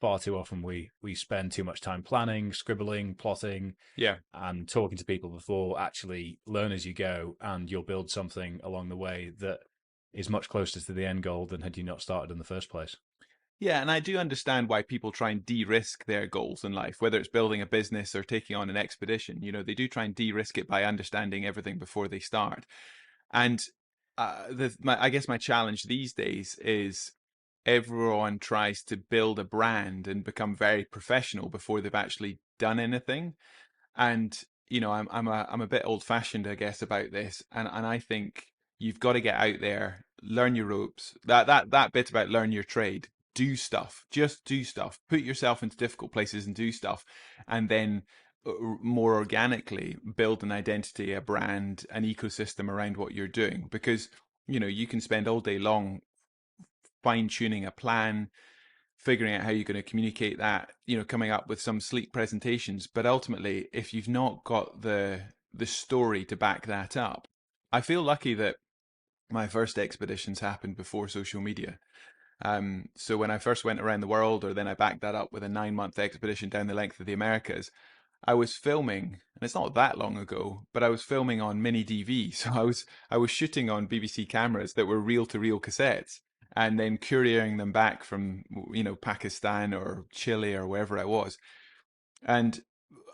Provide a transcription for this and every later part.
far too often we spend too much time planning, scribbling, plotting, Yeah. and talking to people before actually learn as you go, and you'll build something along the way that is much closer to the end goal than had you not started in the first place. Yeah, and I do understand why people try and de-risk their goals in life, whether it's building a business or taking on an expedition. They do try and de-risk it by understanding everything before they start. And I guess my challenge these days is everyone tries to build a brand and become very professional before they've actually done anything. And I'm a bit old-fashioned, I guess, about this, and I think you've got to get out there, learn your ropes. That bit about learn your trade, do stuff, just do stuff, put yourself into difficult places and do stuff, and then more organically build an identity, a brand, an ecosystem around what you're doing. Because you can spend all day long fine tuning a plan, figuring out how you're going to communicate that, coming up with some sleek presentations. But ultimately, if you've not got the story to back that up, I feel lucky that my first expeditions happened before social media. So when I first went around the world, or then I backed that up with a 9-month expedition down the length of the Americas, I was filming, and it's not that long ago, but I was filming on mini DV. So I was shooting on BBC cameras that were reel to reel cassettes, and then couriering them back from Pakistan or Chile or wherever I was. And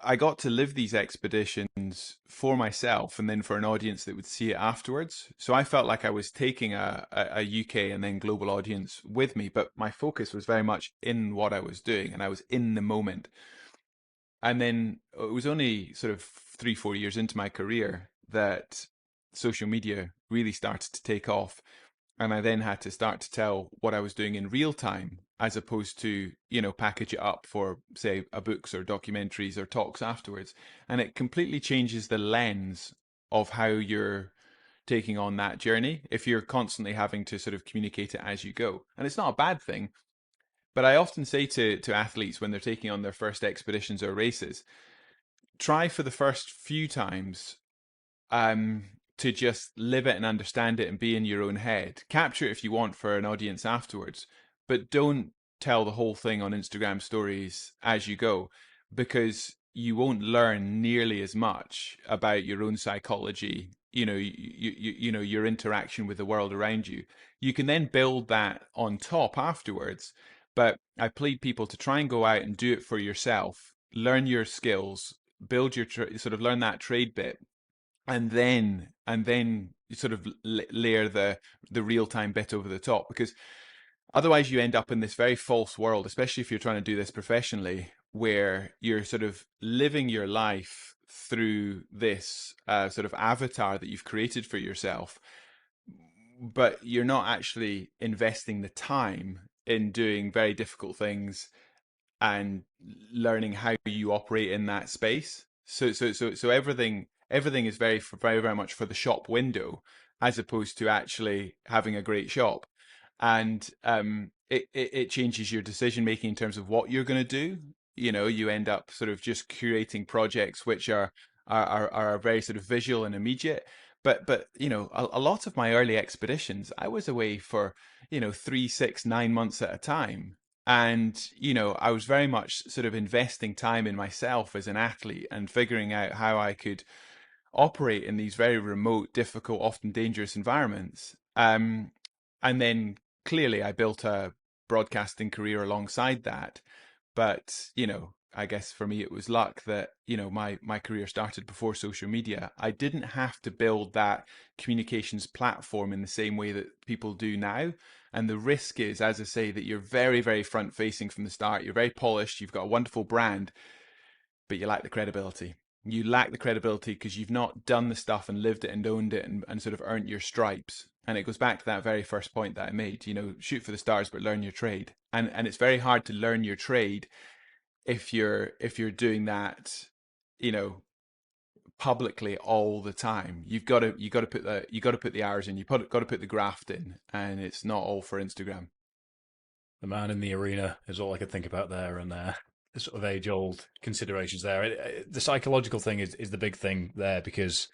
I got to live these expeditions for myself and then for an audience that would see it afterwards. So I felt like I was taking a UK and then global audience with me, but my focus was very much in what I was doing, and I was in the moment. And then it was only sort of 3-4 years into my career that social media really started to take off. And I then had to start to tell what I was doing in real time, as opposed to, package it up for, say, a books or documentaries or talks afterwards. And it completely changes the lens of how you're taking on that journey if you're constantly having to sort of communicate it as you go. And it's not a bad thing. But I often say to athletes when they're taking on their first expeditions or races, try for the first few times to just live it and understand it and be in your own head. Capture it if you want for an audience afterwards, but don't tell the whole thing on Instagram stories as you go, because you won't learn nearly as much about your own psychology, your interaction with the world around you. You can then build that on top afterwards, but I plead people to try and go out and do it for yourself, learn your skills, build your sort of learn that trade bit, and then you sort of layer the real time bit over the top, because otherwise you end up in this very false world, especially if you're trying to do this professionally, where you're sort of living your life through this sort of avatar that you've created for yourself, but you're not actually investing the time in doing very difficult things and learning how you operate in that space. So everything is very much for the shop window, as opposed to actually having a great shop. And it changes your decision making in terms of what you're going to do. You end up sort of just curating projects which are very sort of visual and immediate. But a lot of my early expeditions, I was away for 3, 6, 9 months at a time. And I was very much sort of investing time in myself as an athlete and figuring out how I could operate in these very remote, difficult, often dangerous environments. And then clearly I built a broadcasting career alongside that. But I guess for me it was luck that my career started before social media. I didn't have to build that communications platform in the same way that people do now. And the risk is, as I say, that you're very, very front facing from the start. You're very polished, you've got a wonderful brand, but you lack the credibility. You lack the credibility because you've not done the stuff and lived it and owned it, and sort of earned your stripes. And it goes back to that very first point that I made, shoot for the stars, but learn your trade. And it's very hard to learn your trade if you're doing that, you know, publicly all the time. You got to put the hours in. Got to put the graft in, and it's not all for Instagram. The man in the arena is all I could think about there, and the sort of age-old considerations there. The psychological thing is the big thing there, because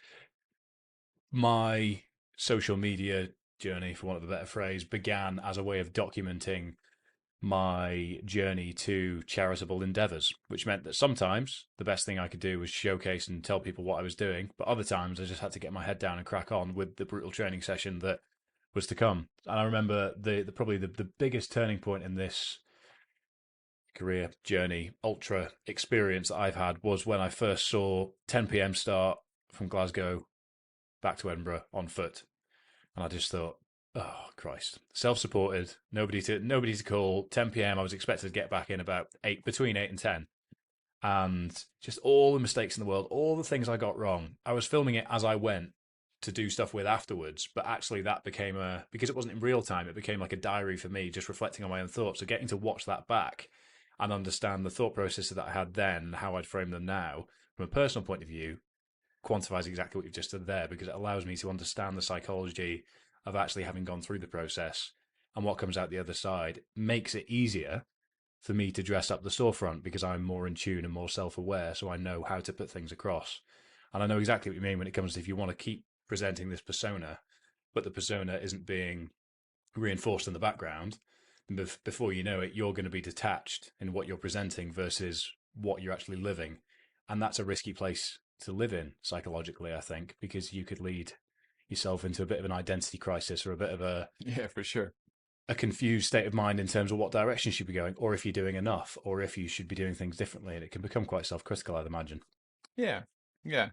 my social media journey, for want of a better phrase, began as a way of documenting my journey to charitable endeavors, which meant that sometimes the best thing I could do was showcase and tell people what I was doing, but other times I just had to get my head down and crack on with the brutal training session that was to come. And I remember the probably the biggest turning point in this career journey, ultra experience that I've had was when I first saw 10 p.m. start from Glasgow back to Edinburgh on foot. And I just thought, oh Christ, self-supported, nobody to call. 10 p.m. I was expected to get back in about between 8 and 10, and just all the mistakes in the world, all the things I got wrong. I was filming it as I went to do stuff with afterwards, but actually that became because it wasn't in real time, it became like a diary for me, just reflecting on my own thoughts. So getting to watch that back and understand the thought processes that I had then, how I'd frame them now from a personal point of view, quantifies exactly what you've just said there, because it allows me to understand the psychology of actually having gone through the process and what comes out the other side. Makes it easier for me to dress up the storefront because I'm more in tune and more self-aware, so I know how to put things across. And I know exactly what you mean when it comes to if you want to keep presenting this persona, but the persona isn't being reinforced in the background, before you know it, you're going to be detached in what you're presenting versus what you're actually living. And that's a risky place to live in psychologically, I think, because you could lead yourself into a bit of an identity crisis or a bit of Yeah, for sure. a confused state of mind in terms of what direction you should be going, or if you're doing enough, or if you should be doing things differently. And it can become quite self-critical, I'd imagine. Yeah, yeah.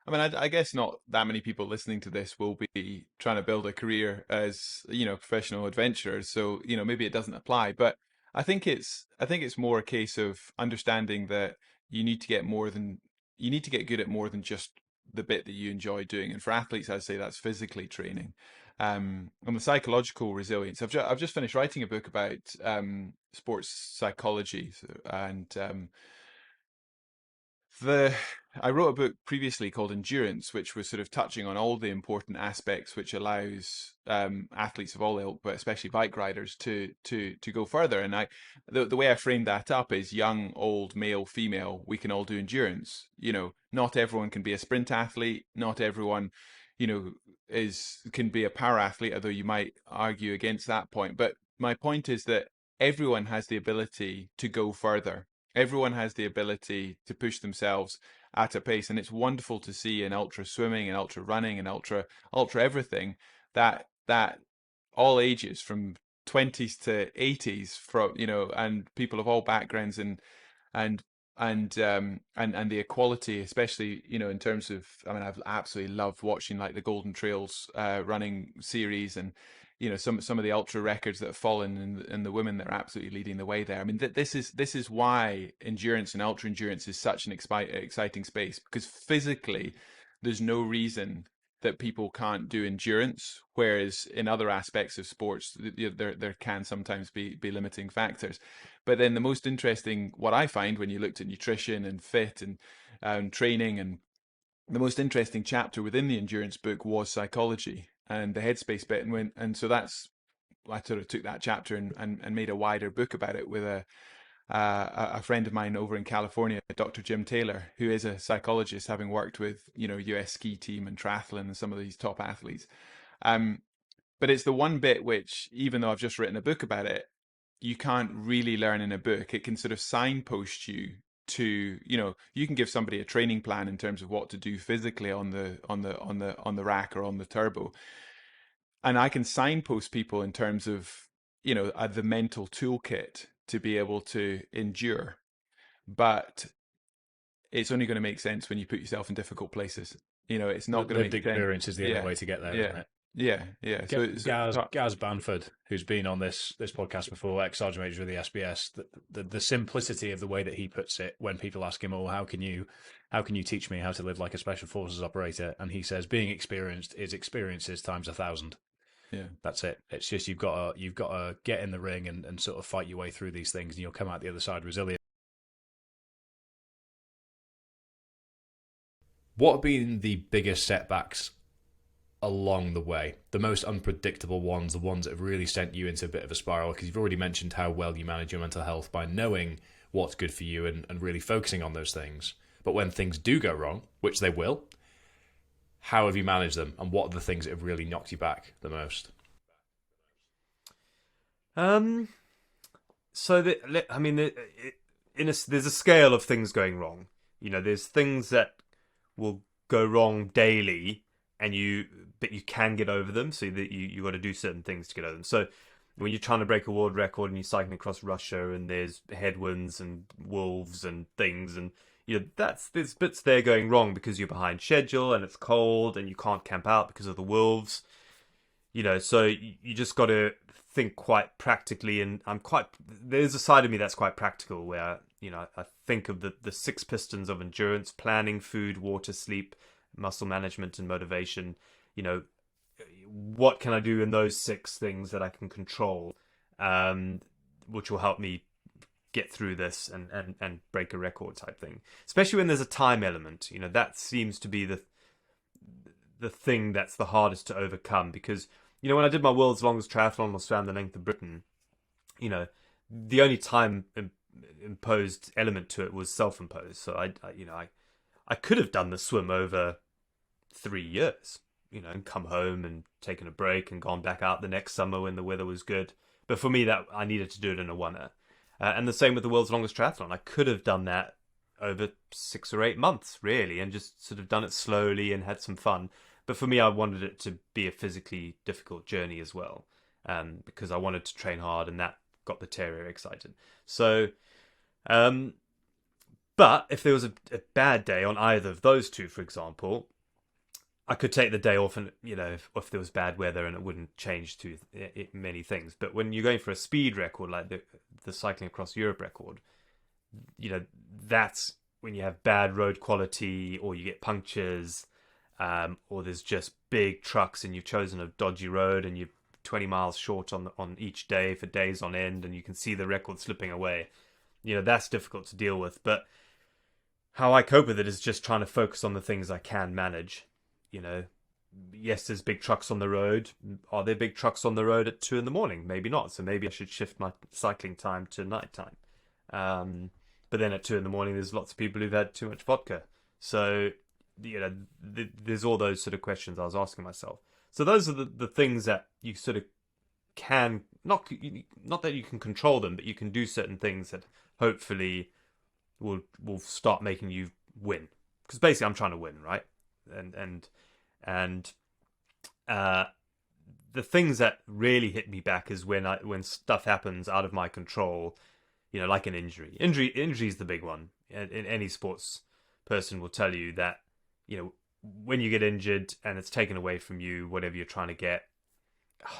I mean, I guess not that many people listening to this will be trying to build a career as, professional adventurers. So, maybe it doesn't apply. But I think it's more a case of understanding that you need to get you need to get good at more than just the bit that you enjoy doing. And for athletes, I'd say that's physically training. And the psychological resilience. I've just finished writing a book about sports psychology, and the I wrote a book previously called Endurance, which was sort of touching on all the important aspects which allows athletes of all ilk, but especially bike riders, to go further. And the way I framed that up is young, old, male, female, we can all do endurance. Not everyone can be a sprint athlete. Not everyone, can be a power athlete, although you might argue against that point. But my point is that everyone has the ability to go further. Everyone has the ability to push themselves at a pace, and it's wonderful to see in ultra swimming and ultra running and ultra everything that all ages, from 20s to 80s, from and people of all backgrounds, and and the equality, especially in terms of, I mean, I've absolutely loved watching like the Golden Trails running series, and some of the ultra records that have fallen, and the women that are absolutely leading the way there. I mean, this is why endurance and ultra endurance is such an exciting space, because physically there's no reason that people can't do endurance, whereas in other aspects of sports there can sometimes be limiting factors. But then the most interesting, what I find when you looked at nutrition and fit and training, and the most interesting chapter within the endurance book was psychology and the headspace bit. And so I sort of took that chapter and made a wider book about it with a friend of mine over in California, Dr. Jim Taylor, who is a psychologist, having worked with US ski team and triathlon and some of these top athletes. But it's the one bit which, even though I've just written a book about it, you can't really learn in a book. It can sort of signpost you to, you can give somebody a training plan in terms of what to do physically on the rack or on the turbo, and I can signpost people in terms of the mental toolkit to be able to endure. But it's only going to make sense when you put yourself in difficult places. It's not going to Lived make sense. experience is the only Yeah, way to get there, isn't yeah, it? yeah. Gaz Banford, who's been on this podcast before, ex-sergeant major of the SBS, the simplicity of the way that he puts it when people ask him, "Oh, how can you teach me how to live like a special forces operator?" And he says, "Being experienced is experiences times 1,000." Yeah. That's it. It's just you've got to get in the ring and sort of fight your way through these things, and you'll come out the other side resilient. What have been the biggest setbacks along the way, the most unpredictable ones, the ones that have really sent you into a bit of a spiral? Because you've already mentioned how well you manage your mental health by knowing what's good for you and really focusing on those things. But when things do go wrong, which they will, how have you managed them, and what are the things that have really knocked you back the most? So I mean, there's a scale of things going wrong. There's things that will go wrong daily, but you can get over them. So that you got to do certain things to get over them. So when you're trying to break a world record and you're cycling across Russia and there's headwinds and wolves and things, and there's bits there going wrong because you're behind schedule and it's cold and you can't camp out because of the wolves. So you just got to think quite practically, and there's a side of me that's quite practical where I think of the six pistons of endurance: planning, food, water, sleep, muscle management, and motivation. What can I do in those six things that I can control, which will help me get through this and break a record type thing, especially when there's a time element. That seems to be the thing that's the hardest to overcome, because when I did my world's longest triathlon, was around the length of Britain, the only time imposed element to it was self-imposed. So I could have done the swim over 3 years, and come home and taken a break and gone back out the next summer when the weather was good. But for me, that I needed to do it in a oneer. And the same with the world's longest triathlon. I could have done that over 6 or 8 months, really, and just sort of done it slowly and had some fun. But for me, I wanted it to be a physically difficult journey as well, because I wanted to train hard, and that got the terrier excited. So, but if there was a bad day on either of those two, for example, I could take the day off, and if there was bad weather, and it wouldn't change to many things. But when you're going for a speed record like the cycling across Europe record, that's when you have bad road quality, or you get punctures, or there's just big trucks, and you've chosen a dodgy road, and you're 20 miles short on each day for days on end, and you can see the record slipping away. That's difficult to deal with. But how I cope with it is just trying to focus on the things I can manage. Yes, there's big trucks on the road. Are there big trucks on the road at 2 a.m? Maybe not. So maybe I should shift my cycling time to night time. But then at 2 a.m, there's lots of people who've had too much vodka. So, there's all those sort of questions I was asking myself. So those are the things that you sort of can, not that you can control them, but you can do certain things that hopefully will start making you win. Because basically I'm trying to win, right? And the things that really hit me back is when stuff happens out of my control, like an injury. Injury is the big one. And any sports person will tell you that, when you get injured and it's taken away from you, whatever you're trying to get,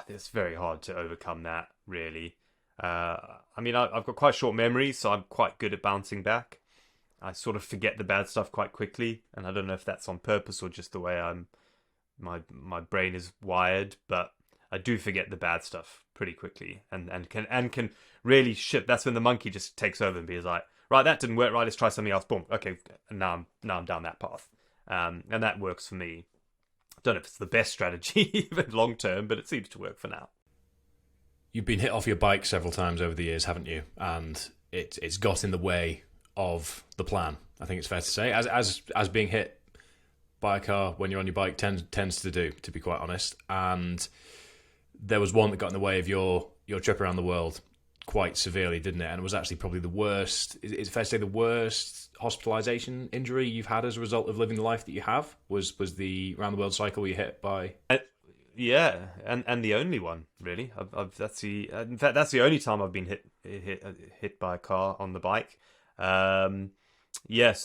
it's very hard to overcome that, really. I've got quite short memory, so I'm quite good at bouncing back. I sort of forget the bad stuff quite quickly, and I don't know if that's on purpose or just the way my brain is wired, but I do forget the bad stuff pretty quickly, and can really shift. That's when the monkey just takes over and be like, right, that didn't work. Right, let's try something else. Boom. Okay, and now I'm down that path, and that works for me. I don't know if it's the best strategy even long term, but it seems to work for now. You've been hit off your bike several times over the years, haven't you? And it's got in the way of the plan. I think it's fair to say, as being hit by a car when you're on your bike tends to do, to be quite honest. And there was one that got in the way of your trip around the world quite severely, didn't it? And it was actually probably the worst. Is it fair to say the worst hospitalisation injury you've had as a result of living the life that you have? Was the round the world cycle where you hit by? Yeah, and the only one, really. That's the only time I've been hit by a car on the bike. So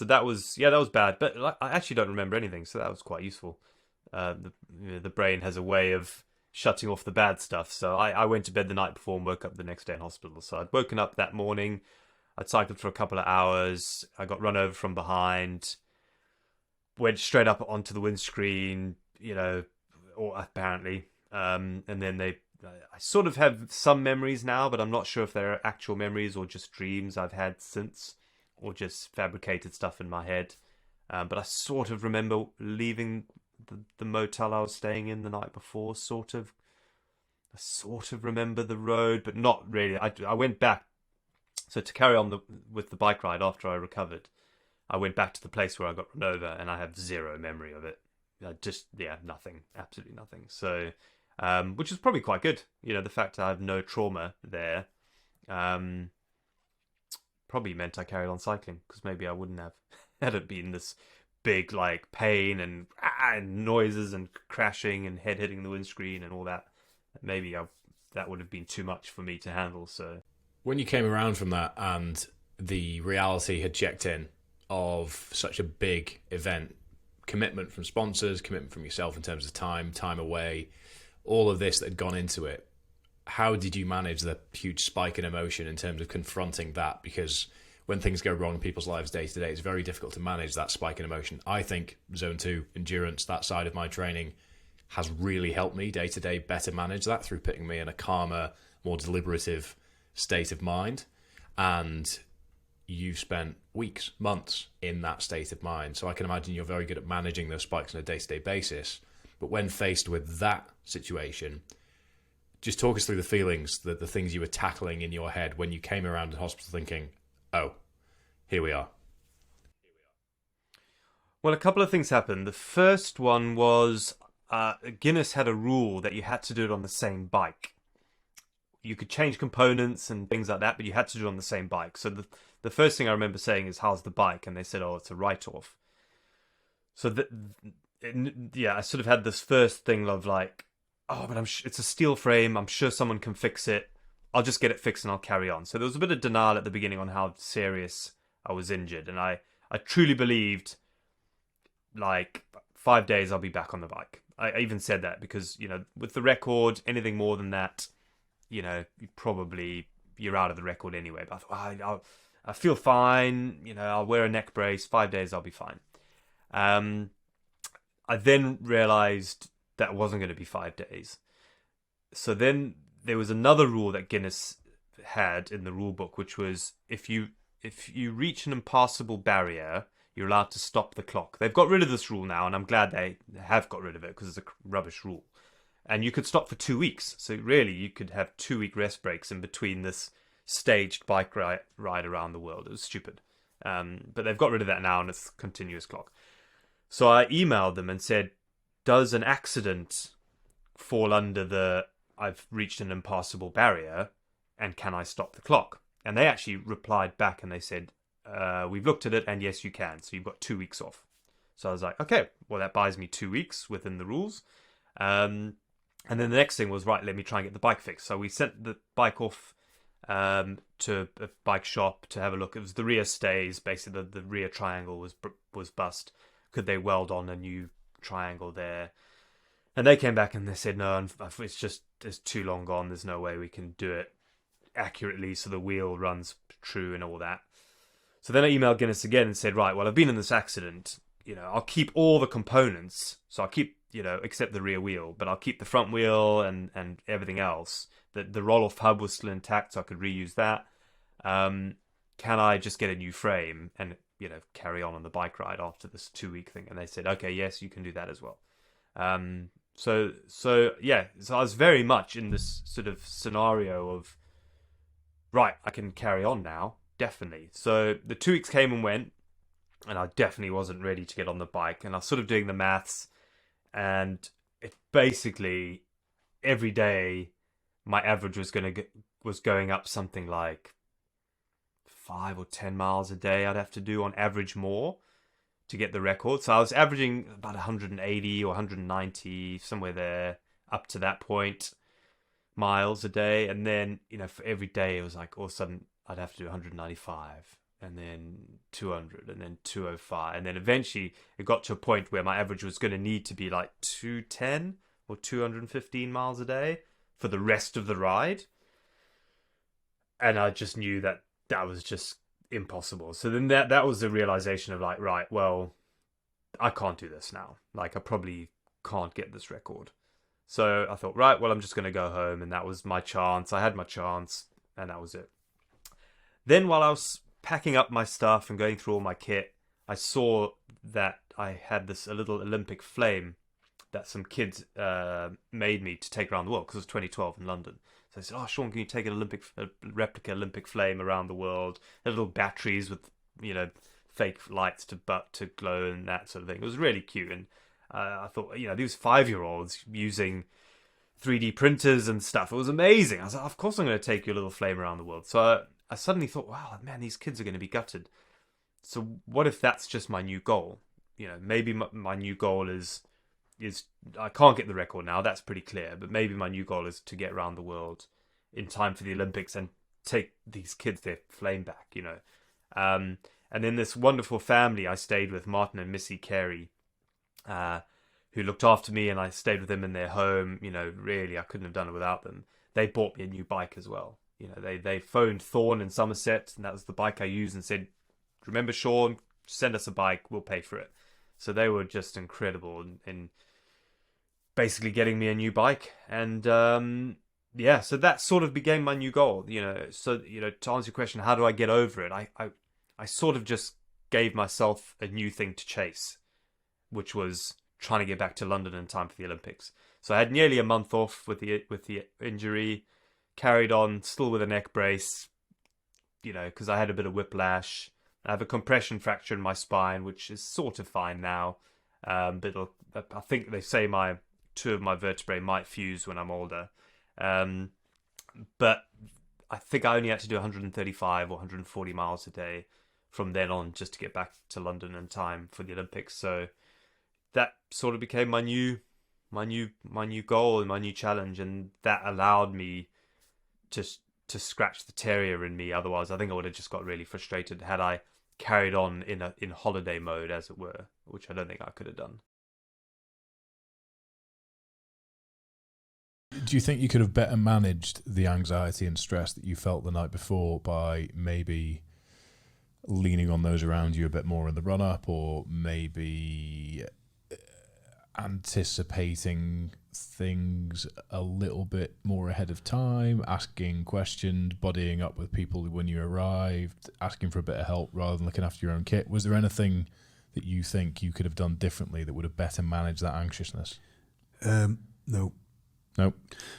that was bad, but I actually don't remember anything, so that was quite useful. The brain has a way of shutting off the bad stuff, so I went to bed the night before and woke up the next day in hospital. So I'd woken up that morning, I'd cycled for a couple of hours, I got run over from behind, went straight up onto the windscreen, or apparently, and then I sort of have some memories now, but I'm not sure if they're actual memories or just dreams I've had since, or just fabricated stuff in my head. But I sort of remember leaving the motel I was staying in the night before, sort of. I sort of remember the road, but not really. I went back. So to carry on with the bike ride after I recovered, I went back to the place where I got run over, and I have zero memory of it. Nothing, absolutely nothing. So, which is probably quite good. The fact I have no trauma there. probably meant I carried on cycling, because maybe I wouldn't have had it been this big like pain and noises and crashing and head hitting the windscreen and all that. Maybe that would have been too much for me to handle. So when you came around from that and the reality had checked in of such a big event, commitment from sponsors, commitment from yourself in terms of time away, all of this that had gone into it, how did you manage the huge spike in emotion in terms of confronting that? Because when things go wrong in people's lives day to day, it's very difficult to manage that spike in emotion. I think Zone 2, endurance, that side of my training has really helped me day to day better manage that through putting me in a calmer, more deliberative state of mind. And you've spent weeks, months in that state of mind. So I can imagine you're very good at managing those spikes on a day-to-day basis. But when faced with that situation, just talk us through the feelings, the things you were tackling in your head when you came around the hospital thinking, oh, here we are. Well, a couple of things happened. The first one was Guinness had a rule that you had to do it on the same bike. You could change components and things like that, but you had to do it on the same bike. So the first thing I remember saying is, how's the bike? And they said, oh, it's a write-off. So, I sort of had this first thing of like, oh, but it's a steel frame. I'm sure someone can fix it. I'll just get it fixed and I'll carry on. So there was a bit of denial at the beginning on how serious I was injured. And I truly believed, like, 5 days I'll be back on the bike. I even said that because, with the record, anything more than that, you're out of the record anyway. But I thought, I feel fine. I'll wear a neck brace. 5 days, I'll be fine. I then realized that wasn't going to be 5 days. So then there was another rule that Guinness had in the rule book, which was if you reach an impassable barrier, you're allowed to stop the clock. They've got rid of this rule now, and I'm glad they have got rid of it because it's a rubbish rule. And you could stop for 2 weeks. So really, you could have 2-week rest breaks in between this staged bike ride around the world. It was stupid. But they've got rid of that now, and it's a continuous clock. So I emailed them and said, does an accident fall under I've reached an impassable barrier, and can I stop the clock? And they actually replied back and they said, we've looked at it, and yes, you can. So you've got 2 weeks off. So I was like, okay, well, that buys me 2 weeks within the rules. And then the next thing was, right, let me try and get the bike fixed. So we sent the bike off to a bike shop to have a look. It was the rear stays, basically the rear triangle was bust. Could they weld on a new triangle there? And they came back and they said, no, it's too long gone. There's no way we can do it accurately so the wheel runs true and all that. So then I emailed Guinness again and said, right, well, I've been in this accident. I'll keep all the components. So I'll keep, except the rear wheel, but I'll keep the front wheel and everything else. The roll-off hub was still intact, so I could reuse that. Can I just get a new frame and, carry on the bike ride after this 2-week thing? And they said, okay, yes, you can do that as well. So I was very much in this sort of scenario of, right, I can carry on now, definitely. So the 2 weeks came and went, and I definitely wasn't ready to get on the bike. And I was sort of doing the maths, and it basically every day my average was going up something like 5 or 10 miles a day. I'd have to do on average more to get the record. So I was averaging about 180 or 190, somewhere there, up to that point, miles a day. And then, for every day, it was like all of a sudden I'd have to do 195, and then 200, and then 205. And then eventually it got to a point where my average was going to need to be like 210 or 215 miles a day for the rest of the ride. And I just knew that was just impossible. So then that was the realization of like, right, well, I can't do this now. Like, I probably can't get this record. So I thought, right, well, I'm just going to go home. And that was my chance. I had my chance, and that was it. Then while I was packing up my stuff and going through all my kit, I saw that I had a little Olympic flame that some kids made me to take around the world, because it was 2012 in London. So I said, oh, Sean, can you take a replica Olympic flame around the world? They're little batteries with, fake lights to glow and that sort of thing. It was really cute. And I thought, these 5-year-olds using 3D printers and stuff, it was amazing. I was like, of course I'm going to take your little flame around the world. So I suddenly thought, wow, man, these kids are going to be gutted. So what if that's just my new goal? Maybe my new goal is I can't get the record now. That's pretty clear. But maybe my new goal is to get around the world in time for the Olympics and take these kids their flame back. And then this wonderful family I stayed with, Martin and Missy Carey, who looked after me, and I stayed with them in their home. Really, I couldn't have done it without them. They bought me a new bike as well. They phoned Thorn in Somerset, and that was the bike I used, and said, "Remember, Sean, send us a bike, we'll pay for it." So they were just incredible in basically getting me a new bike. And so that sort of became my new goal. So to answer your question, how do I get over it? I sort of just gave myself a new thing to chase, which was trying to get back to London in time for the Olympics. So I had nearly a month off with the injury, carried on still with a neck brace, because I had a bit of whiplash. I have a compression fracture in my spine, which is sort of fine now. But I think they say two of my vertebrae might fuse when I'm older. But I think I only had to do 135 or 140 miles a day from then on just to get back to London in time for the Olympics. So that sort of became my new goal and my new challenge, and that allowed me to scratch the terrier in me. Otherwise, I think I would have just got really frustrated had I carried on in holiday mode, as it were, which I don't think I could have done. Do you think you could have better managed the anxiety and stress that you felt the night before by maybe leaning on those around you a bit more in the run-up, or maybe anticipating things a little bit more ahead of time, asking questions, buddying up with people when you arrived, asking for a bit of help rather than looking after your own kit? Was there anything that you think you could have done differently that would have better managed that anxiousness? No. No.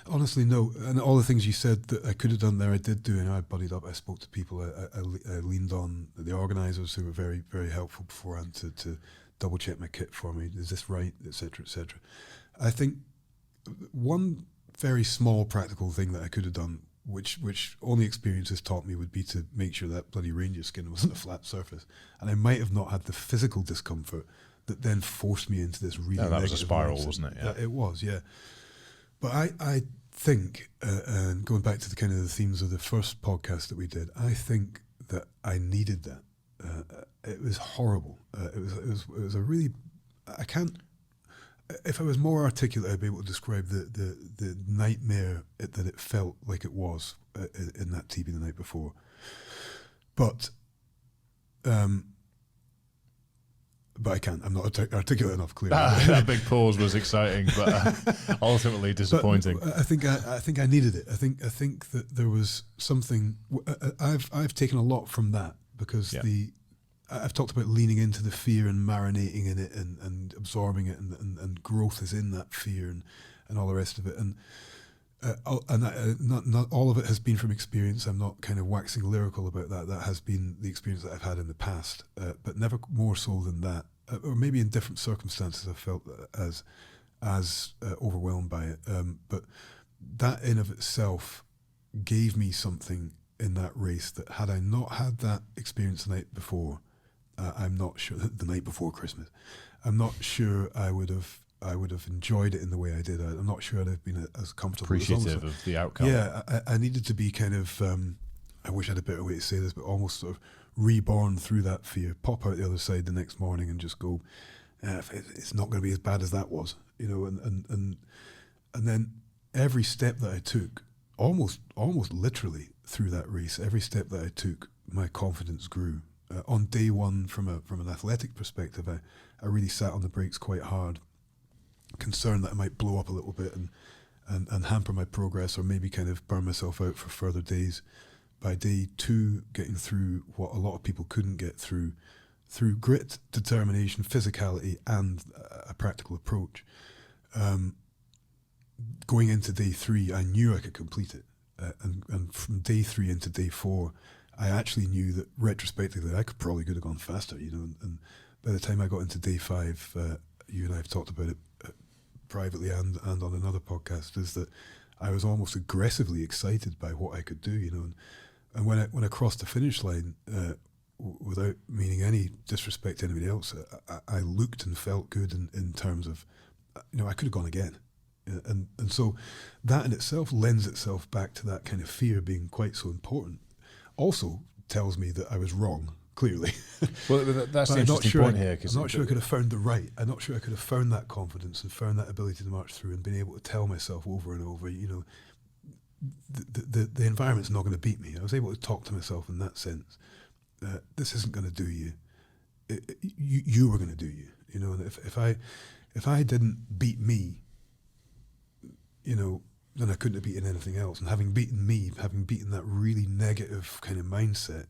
Honestly, no. And all the things you said that I could have done there, I did do. I buddied up. I spoke to people. I leaned on the organisers who were very, very helpful beforehand to double check my kit for me. Is this right? Etc. Etc. I think one very small practical thing that I could have done, which only experience has taught me, would be to make sure that bloody ranger skin wasn't a flat surface. And I might have not had the physical discomfort that then forced me into this really that was a spiral, mindset. wasn't it? Yeah. It was, yeah. But I think, and going back to the kind of the themes of the first podcast that we did, I think that I needed that. It was horrible. It was a really, I can't. If I was more articulate, I'd be able to describe the nightmare that it felt like it was in that TV the night before. But I can't. I'm not articulate enough, clearly. That big pause was exciting, but ultimately disappointing. But I think I needed it. I think that there was something. I've taken a lot from that, because I've talked about leaning into the fear and marinating in it and absorbing it, and growth is in that fear and all the rest of it. And not all of it has been from experience. I'm not kind of waxing lyrical about that. That has been the experience that I've had in the past, but never more so than that. Or maybe in different circumstances, I felt as overwhelmed by it. But that in of itself gave me something in that race that, had I not had that experience the night before, I'm not sure, the night before Christmas, I'm not sure I would have enjoyed it in the way I did. I'm not sure I'd have been as comfortable. Appreciative of the outcome. Yeah, I needed to be kind of, I wish I had a better way to say this, but almost sort of reborn through that fear, pop out the other side the next morning and just go, it's not going to be as bad as that was, and then every step that I took, almost literally through that race, every step that I took, my confidence grew. On day one, from an athletic perspective, I really sat on the brakes quite hard, concerned that I might blow up a little bit and hamper my progress, or maybe kind of burn myself out for further days. By day two, getting through what a lot of people couldn't get through grit, determination, physicality, and a practical approach. Going into day three, I knew I could complete it. And from day three into day four, I actually knew that retrospectively I could probably have gone faster, and by the time I got into day five, you and I have talked about it privately and on another podcast, is that I was almost aggressively excited by what I could do, And when I crossed the finish line, without meaning any disrespect to anybody else, I looked and felt good in terms of, I could have gone again. And so that in itself lends itself back to that kind of fear being quite so important. Also tells me that I was wrong, clearly. Well, that's the interesting point here. I'm not sure I could have found the right. I'm not sure I could have found that confidence and found that ability to march through and been able to tell myself over and over, the environment's not going to beat me. I was able to talk to myself in that sense. This isn't going to do you. You were going to do you. And if I didn't beat me, then I couldn't have beaten anything else. And having beaten me, having beaten that really negative kind of mindset,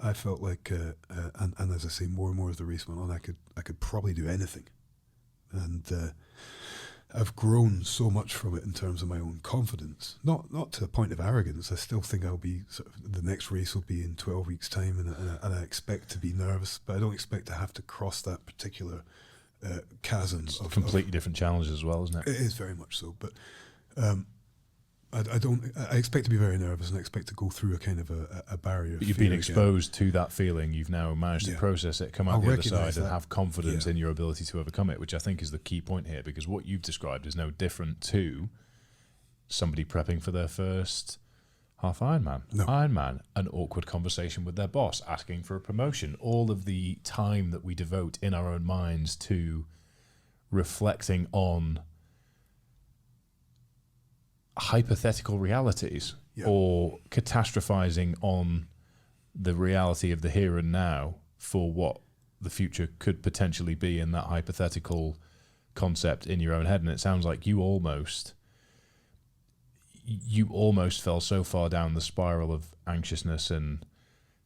I felt like, and as I say, more and more as the race went on, I could probably do anything. And I've grown so much from it in terms of my own confidence. Not to a point of arrogance. I still think I'll be the next race will be in 12 weeks' time, and I expect to be nervous, but I don't expect to have to cross that particular chasm. It's completely different challenges as well, isn't it? It is very much so, but I expect to be very nervous, and I expect to go through a kind of a barrier. But you've been exposed to that feeling. You've now managed to process it, come out the other side, and have confidence in your ability to overcome it, which I think is the key point here, because what you've described is no different to somebody prepping for their first half Ironman. No. Ironman, an awkward conversation with their boss, asking for a promotion, all of the time that we devote in our own minds to reflecting on hypothetical realities or catastrophizing on the reality of the here and now for what the future could potentially be in that hypothetical concept in your own head. And it sounds like you almost fell so far down the spiral of anxiousness and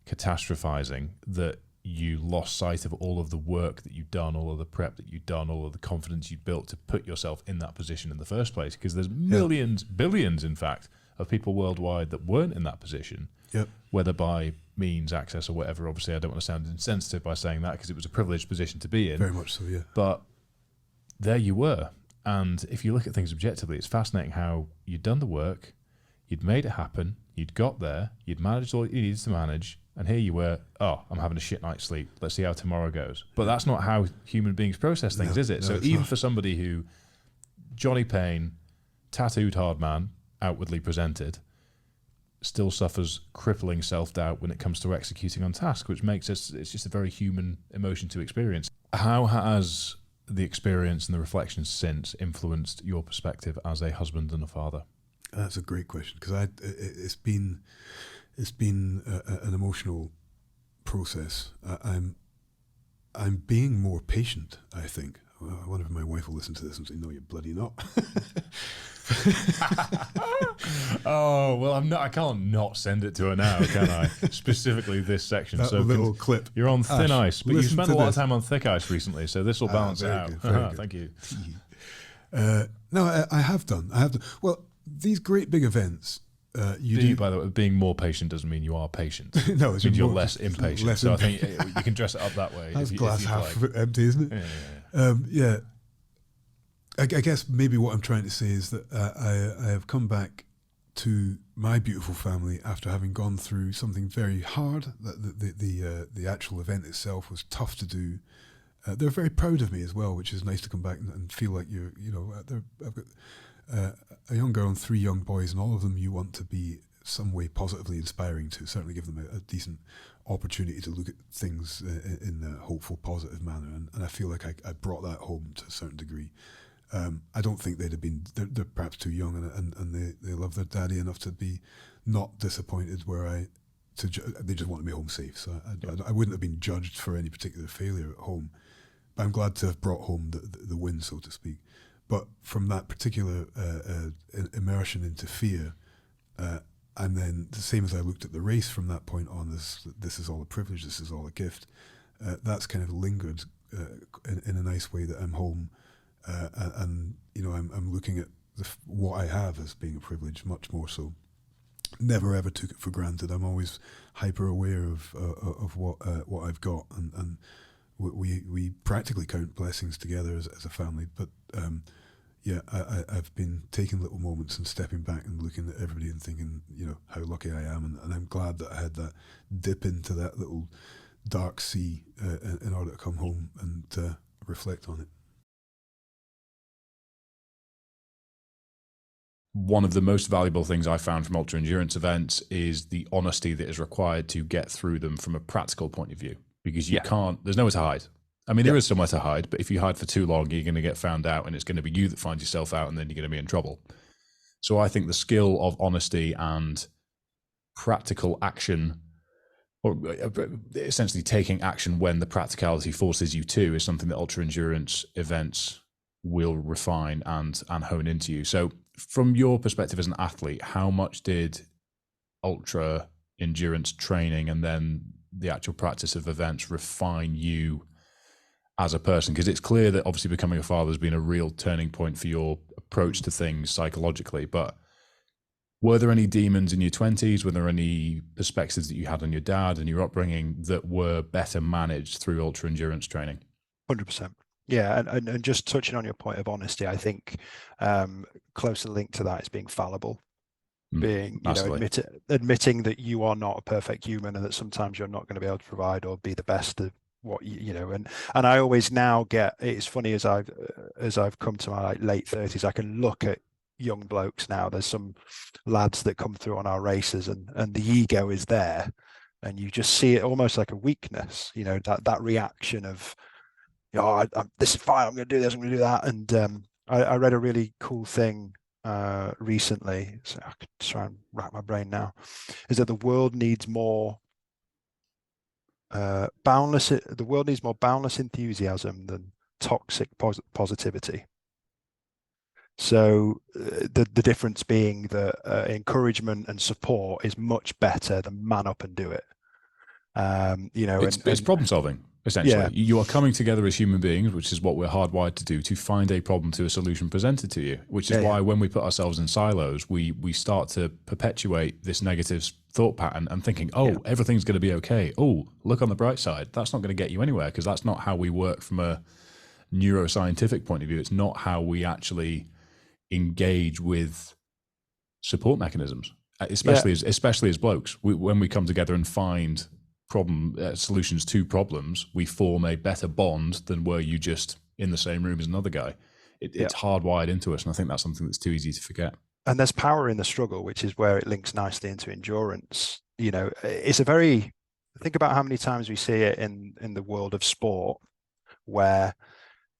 catastrophizing that you lost sight of all of the work that you've done, all of the prep that you've done, all of the confidence you've built to put yourself in that position in the first place. Because there's millions, billions, in fact, of people worldwide that weren't in that position, whether by means, access, or whatever. Obviously, I don't want to sound insensitive by saying that, because it was a privileged position to be in. Very much so, yeah. But there you were. And if you look at things objectively, it's fascinating how you'd done the work, you'd made it happen, you'd got there, you'd managed all you needed to manage, and here you were, I'm having a shit night's sleep. Let's see how tomorrow goes. But that's not how human beings process things, is it? No, so it's even not. for somebody who, Jonny Pain, tattooed hard man, outwardly presented, still suffers crippling self-doubt when it comes to executing on task, which makes it's just a very human emotion to experience. How has the experience and the reflections since influenced your perspective as a husband and a father? That's a great question, because it's been an emotional process. I'm being more patient, I think. I wonder if my wife will listen to this and say, "No, you're bloody not." Oh well, I'm not. I can't not send it to her now, can I? Specifically this section. That so little clip. You're on thin ice, but you listen spent to a lot this. of time on thick ice recently, so this will balance it very out. good, very good. Thank you. No, I have done. Well, these great big events. By the way, being more patient doesn't mean you are patient. No, it means you're less impatient. less so I think you can dress it up that way. That's if glass you'd half like. empty, isn't it? Yeah. I guess maybe what I'm trying to say is that I have come back to my beautiful family after having gone through something very hard. The actual event itself was tough to do. They're very proud of me as well, which is nice to come back and feel like I've got a young girl and 3 young boys, and all of them you want to be some way positively inspiring to. Certainly give them a decent opportunity to look at things in a hopeful, positive manner. And I feel like I brought that home to a certain degree. I don't think they'd have been. They're perhaps too young, and they love their daddy enough to be not disappointed. They just want to be home safe. So I wouldn't have been judged for any particular failure at home. But I'm glad to have brought home the win, so to speak. But from that particular immersion into fear, and then the same as I looked at the race from that point on, this is all a privilege. This is all a gift. That's kind of lingered in a nice way that I'm home. And I'm looking at what I have as being a privilege, much more so. Never ever took it for granted. I'm always hyper aware of what I've got, and we practically count blessings together as a family. But yeah, I've been taking little moments and stepping back and looking at everybody and thinking, how lucky I am, and I'm glad that I had that dip into that little dark sea in order to come home and reflect on it. One of the most valuable things I found from ultra endurance events is the honesty that is required to get through them from a practical point of view, because you can't, there's nowhere to hide. I mean, there is somewhere to hide, but if you hide for too long, you're going to get found out, and it's going to be you that finds yourself out, and then you're going to be in trouble. So I think the skill of honesty and practical action, or essentially taking action when the practicality forces you to, is something that ultra endurance events will refine and hone into you. So from your perspective as an athlete, how much did ultra endurance training and then the actual practice of events refine you as a person? Because it's clear that obviously becoming a father has been a real turning point for your approach to things psychologically, but were there any demons in your 20s? Were there any perspectives that you had on your dad and your upbringing that were better managed through ultra endurance training? 100%. Yeah, and just touching on your point of honesty, I think closely linked to that is being fallible, being admitting that you are not a perfect human and that sometimes you're not going to be able to provide or be the best of what and I always now get, it's funny, as I've come to my late 30s, I can look at young blokes now. There's some lads that come through on our races and the ego is there, and you just see it almost like a weakness, that reaction of, this is fine, I'm going to do this, I'm going to do that. And I read a really cool thing recently, so I could try and rack my brain now, is that the world needs more boundless enthusiasm than toxic positivity. So the difference being that encouragement and support is much better than man up and do it. It's problem solving. Essentially, you are coming together as human beings, which is what we're hardwired to do, to find a problem to a solution presented to you, which is why when we put ourselves in silos, we start to perpetuate this negative thought pattern and thinking, everything's going to be okay. Oh, look on the bright side. That's not going to get you anywhere, because that's not how we work from a neuroscientific point of view. It's not how we actually engage with support mechanisms, especially as blokes. When we come together and find solutions to problems, we form a better bond than were you just in the same room as another guy. It's hardwired into us, and I think that's something that's too easy to forget. And there's power in the struggle, which is where it links nicely into endurance. It's think about how many times we see it in the world of sport, where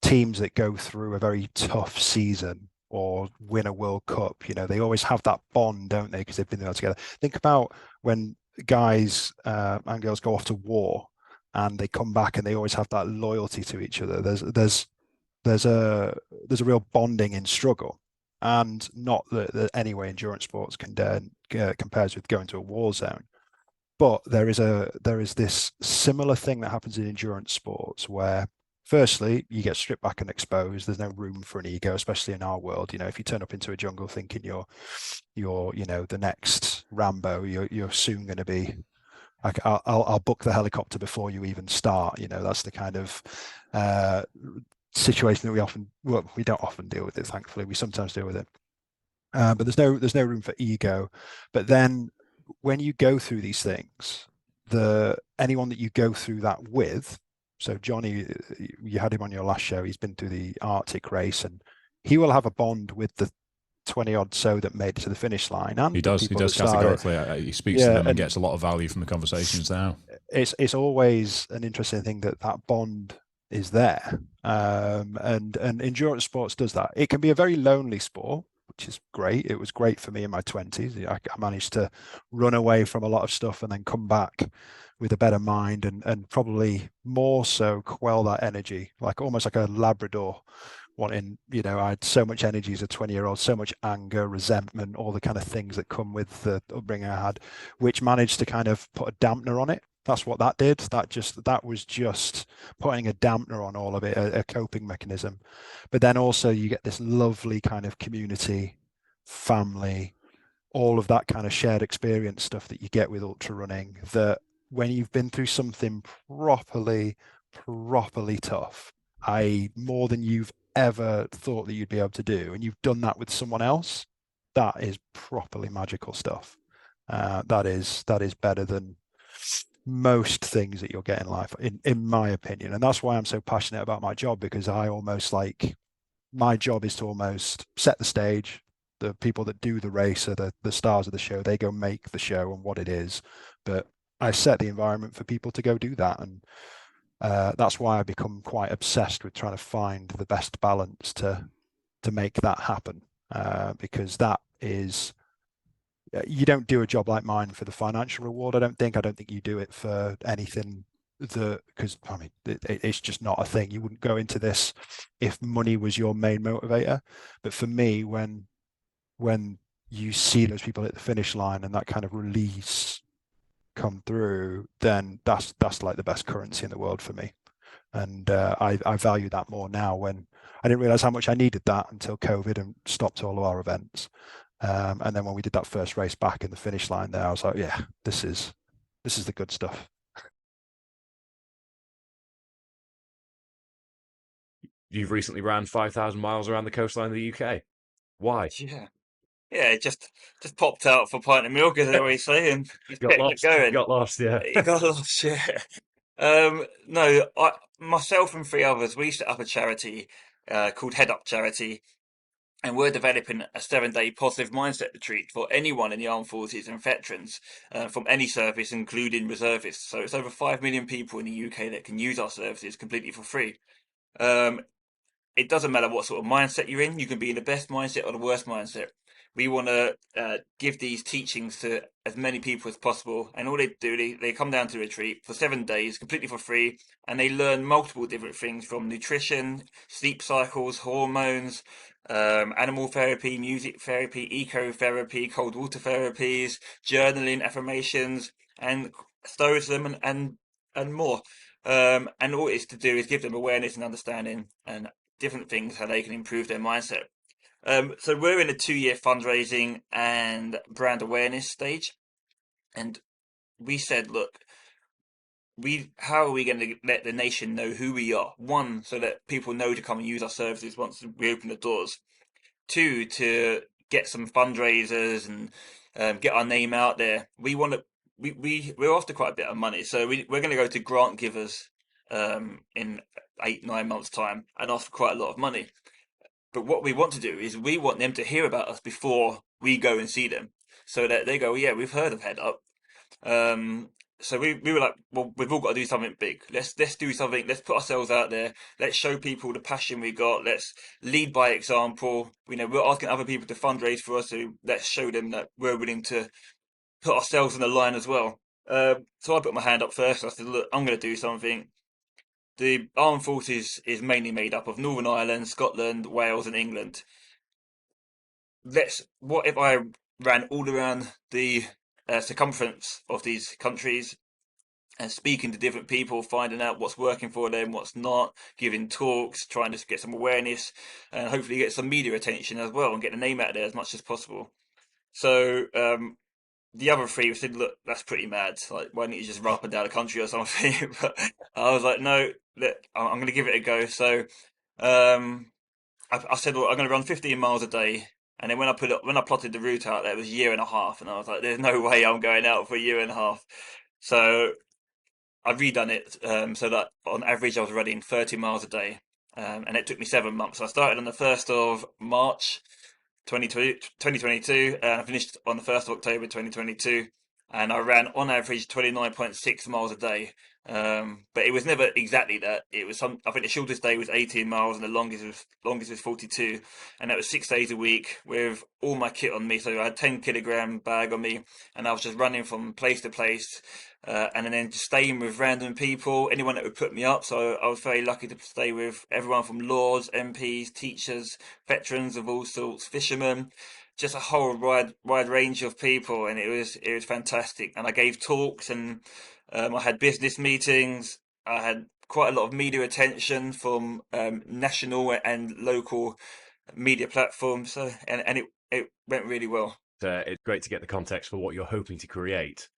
teams that go through a very tough season or win a World Cup, they always have that bond, don't they? Because they've been there together. Think about when guys and girls go off to war and they come back and they always have that loyalty to each other. There's a real bonding in struggle, and not that any way endurance sports compares with going to a war zone, but there is this similar thing that happens in endurance sports where, firstly, you get stripped back and exposed. There's no room for an ego, especially in our world. If you turn up into a jungle thinking you're the next Rambo, you're soon going to be like, I'll book the helicopter before you even start. That's the kind of situation that we don't often deal with it. Thankfully, we sometimes deal with it, but there's no room for ego. But then when you go through these things, anyone that you go through that with. So Jonny, you had him on your last show. He's been through the Arctic race, and he will have a bond with the 20 odd so that made it to the finish line. And he does categorically. He speaks to them and gets a lot of value from the conversations now. It's always an interesting thing that bond is there, and endurance sports does that. It can be a very lonely sport, which is great. It was great for me in my 20s. I managed to run away from a lot of stuff and then come back with a better mind and probably more so quell that energy, like almost like a Labrador wanting, I had so much energy as a 20-year-old, so much anger, resentment, all the kind of things that come with the upbringing I had, which managed to kind of put a dampener on it. That's what that did. That was just putting a dampener on all of it, a coping mechanism. But then also you get this lovely kind of community, family, all of that kind of shared experience stuff that you get with ultra running, that when you've been through something properly tough, more than you've ever thought that you'd be able to do, and you've done that with someone else, that is properly magical stuff. That is better than most things that you'll get in life, in my opinion. And that's why I'm so passionate about my job, because my job is to almost set the stage. The people that do the race are the stars of the show. They go make the show and what it is, but I set the environment for people to go do that. And that's why I become quite obsessed with trying to find the best balance to make that happen, because that is, you don't do a job like mine for the financial reward. I don't think you do it for anything, because I mean it's just not a thing. You wouldn't go into this if money was your main motivator. But for me, when you see those people at the finish line and that kind of release come through, then that's like the best currency in the world for me. And I value that more now, when I didn't realize how much I needed that until COVID and stopped all of our events. And then when we did that first race back in the finish line there, I was like, yeah, this is the good stuff. You've recently ran 5,000 miles around the coastline of the UK. Why? Yeah, it just popped out for a pint of milk, as they always say, and Got lost. going. Got lost, yeah. You got lost, yeah. No, myself and 3 others, we set up a charity called Head Up Charity, and we're developing a 7-day positive mindset retreat for anyone in the armed forces and veterans from any service, including reservists. So it's over 5 million people in the UK that can use our services completely for free. It doesn't matter what sort of mindset you're in. You can be in the best mindset or the worst mindset. We want to give these teachings to as many people as possible. And all they do, they come down to the retreat for 7 days, completely for free. And they learn multiple different things, from nutrition, sleep cycles, hormones, animal therapy, music therapy, ecotherapy, cold water therapies, journaling, affirmations, and stoicism, and more. And all it's to do is give them awareness and understanding and different things, how they can improve their mindset. So we're in a 2-year fundraising and brand awareness stage, and we said, look, how are we going to let the nation know who we are? 1, so that people know to come and use our services once we open the doors. 2, to get some fundraisers and get our name out there. We want to. We're after quite a bit of money, so we're going to go to grant givers in 8-9 months' time and ask for quite a lot of money. But what we want to do is we want them to hear about us before we go and see them, so that they go, yeah, we've heard of Head Up. So we were like, well, we've all got to do something big. Let's do something. Let's put ourselves out there. Let's show people the passion we got. Let's lead by example. We're asking other people to fundraise for us, so let's show them that we're willing to put ourselves on the line as well. So I put my hand up first. I said, look, I'm going to do something. The armed forces is mainly made up of Northern Ireland, Scotland, Wales, and England. What if I ran all around the circumference of these countries and speaking to different people, finding out what's working for them, what's not, giving talks, trying to get some awareness, and hopefully get some media attention as well, and get the name out there as much as possible. So the other 3 said, look, that's pretty mad. Like, why don't you just run up and down the country or something? But I was like, no, look, I'm going to give it a go. So I said, well, I'm going to run 15 miles a day. And then when I plotted the route out there, it was a year and a half. And I was like, there's no way I'm going out for a year and a half. So I've redone it so that on average I was running 30 miles a day. And it took me 7 months. So I started on the 1st of March 2022, and I finished on the 1st of October 2022, and I ran on average 29.6 miles a day. But it was never exactly that. It was I think the shortest day was 18 miles, and the longest was 42, and that was 6 days a week with all my kit on me. So I had 10-kilogram bag on me, and I was just running from place to place. And then just staying with random people, anyone that would put me up. So I was very lucky to stay with everyone from lords, MPs, teachers, veterans of all sorts, fishermen, just a whole wide range of people, and it was fantastic. And I gave talks, and I had business meetings. I had quite a lot of media attention from national and local media platforms. So and it went really well. It's great to get the context for what you're hoping to create.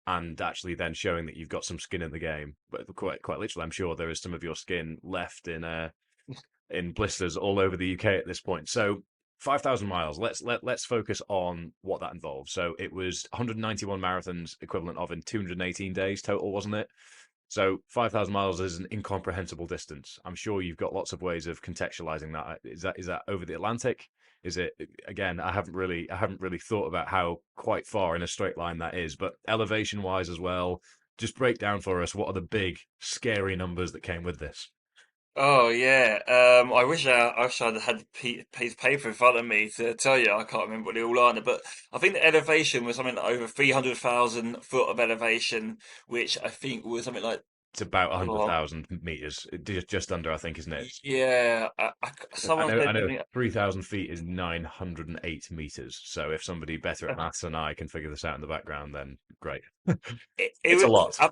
and actually then showing that you've got some skin in the game. But quite literally, I'm sure there is some of your skin left in blisters all over the UK at this point. So 5,000 miles. Let's focus on what that involves. So it was 191 marathons, equivalent of in 218 days total, wasn't it? So 5,000 miles is an incomprehensible distance. I'm sure you've got lots of ways of contextualizing that. Is that over the Atlantic? Is it, again? I haven't really thought about how quite far in a straight line that is, but elevation wise as well. Just break down for us what are the big scary numbers that came with this. Oh yeah. I wish I'd had piece of paper in front of me to tell you. I can't remember what they all are, but I think the elevation was something like over 300,000 foot of elevation, which I think was something like, It's about oh 100,000 meters, just under, I think, isn't it? yeah. I Someone know, I said know, something. 3,000 feet is 908 meters. So if somebody better at maths than I can figure this out in the background, then great. It It's a was. lot.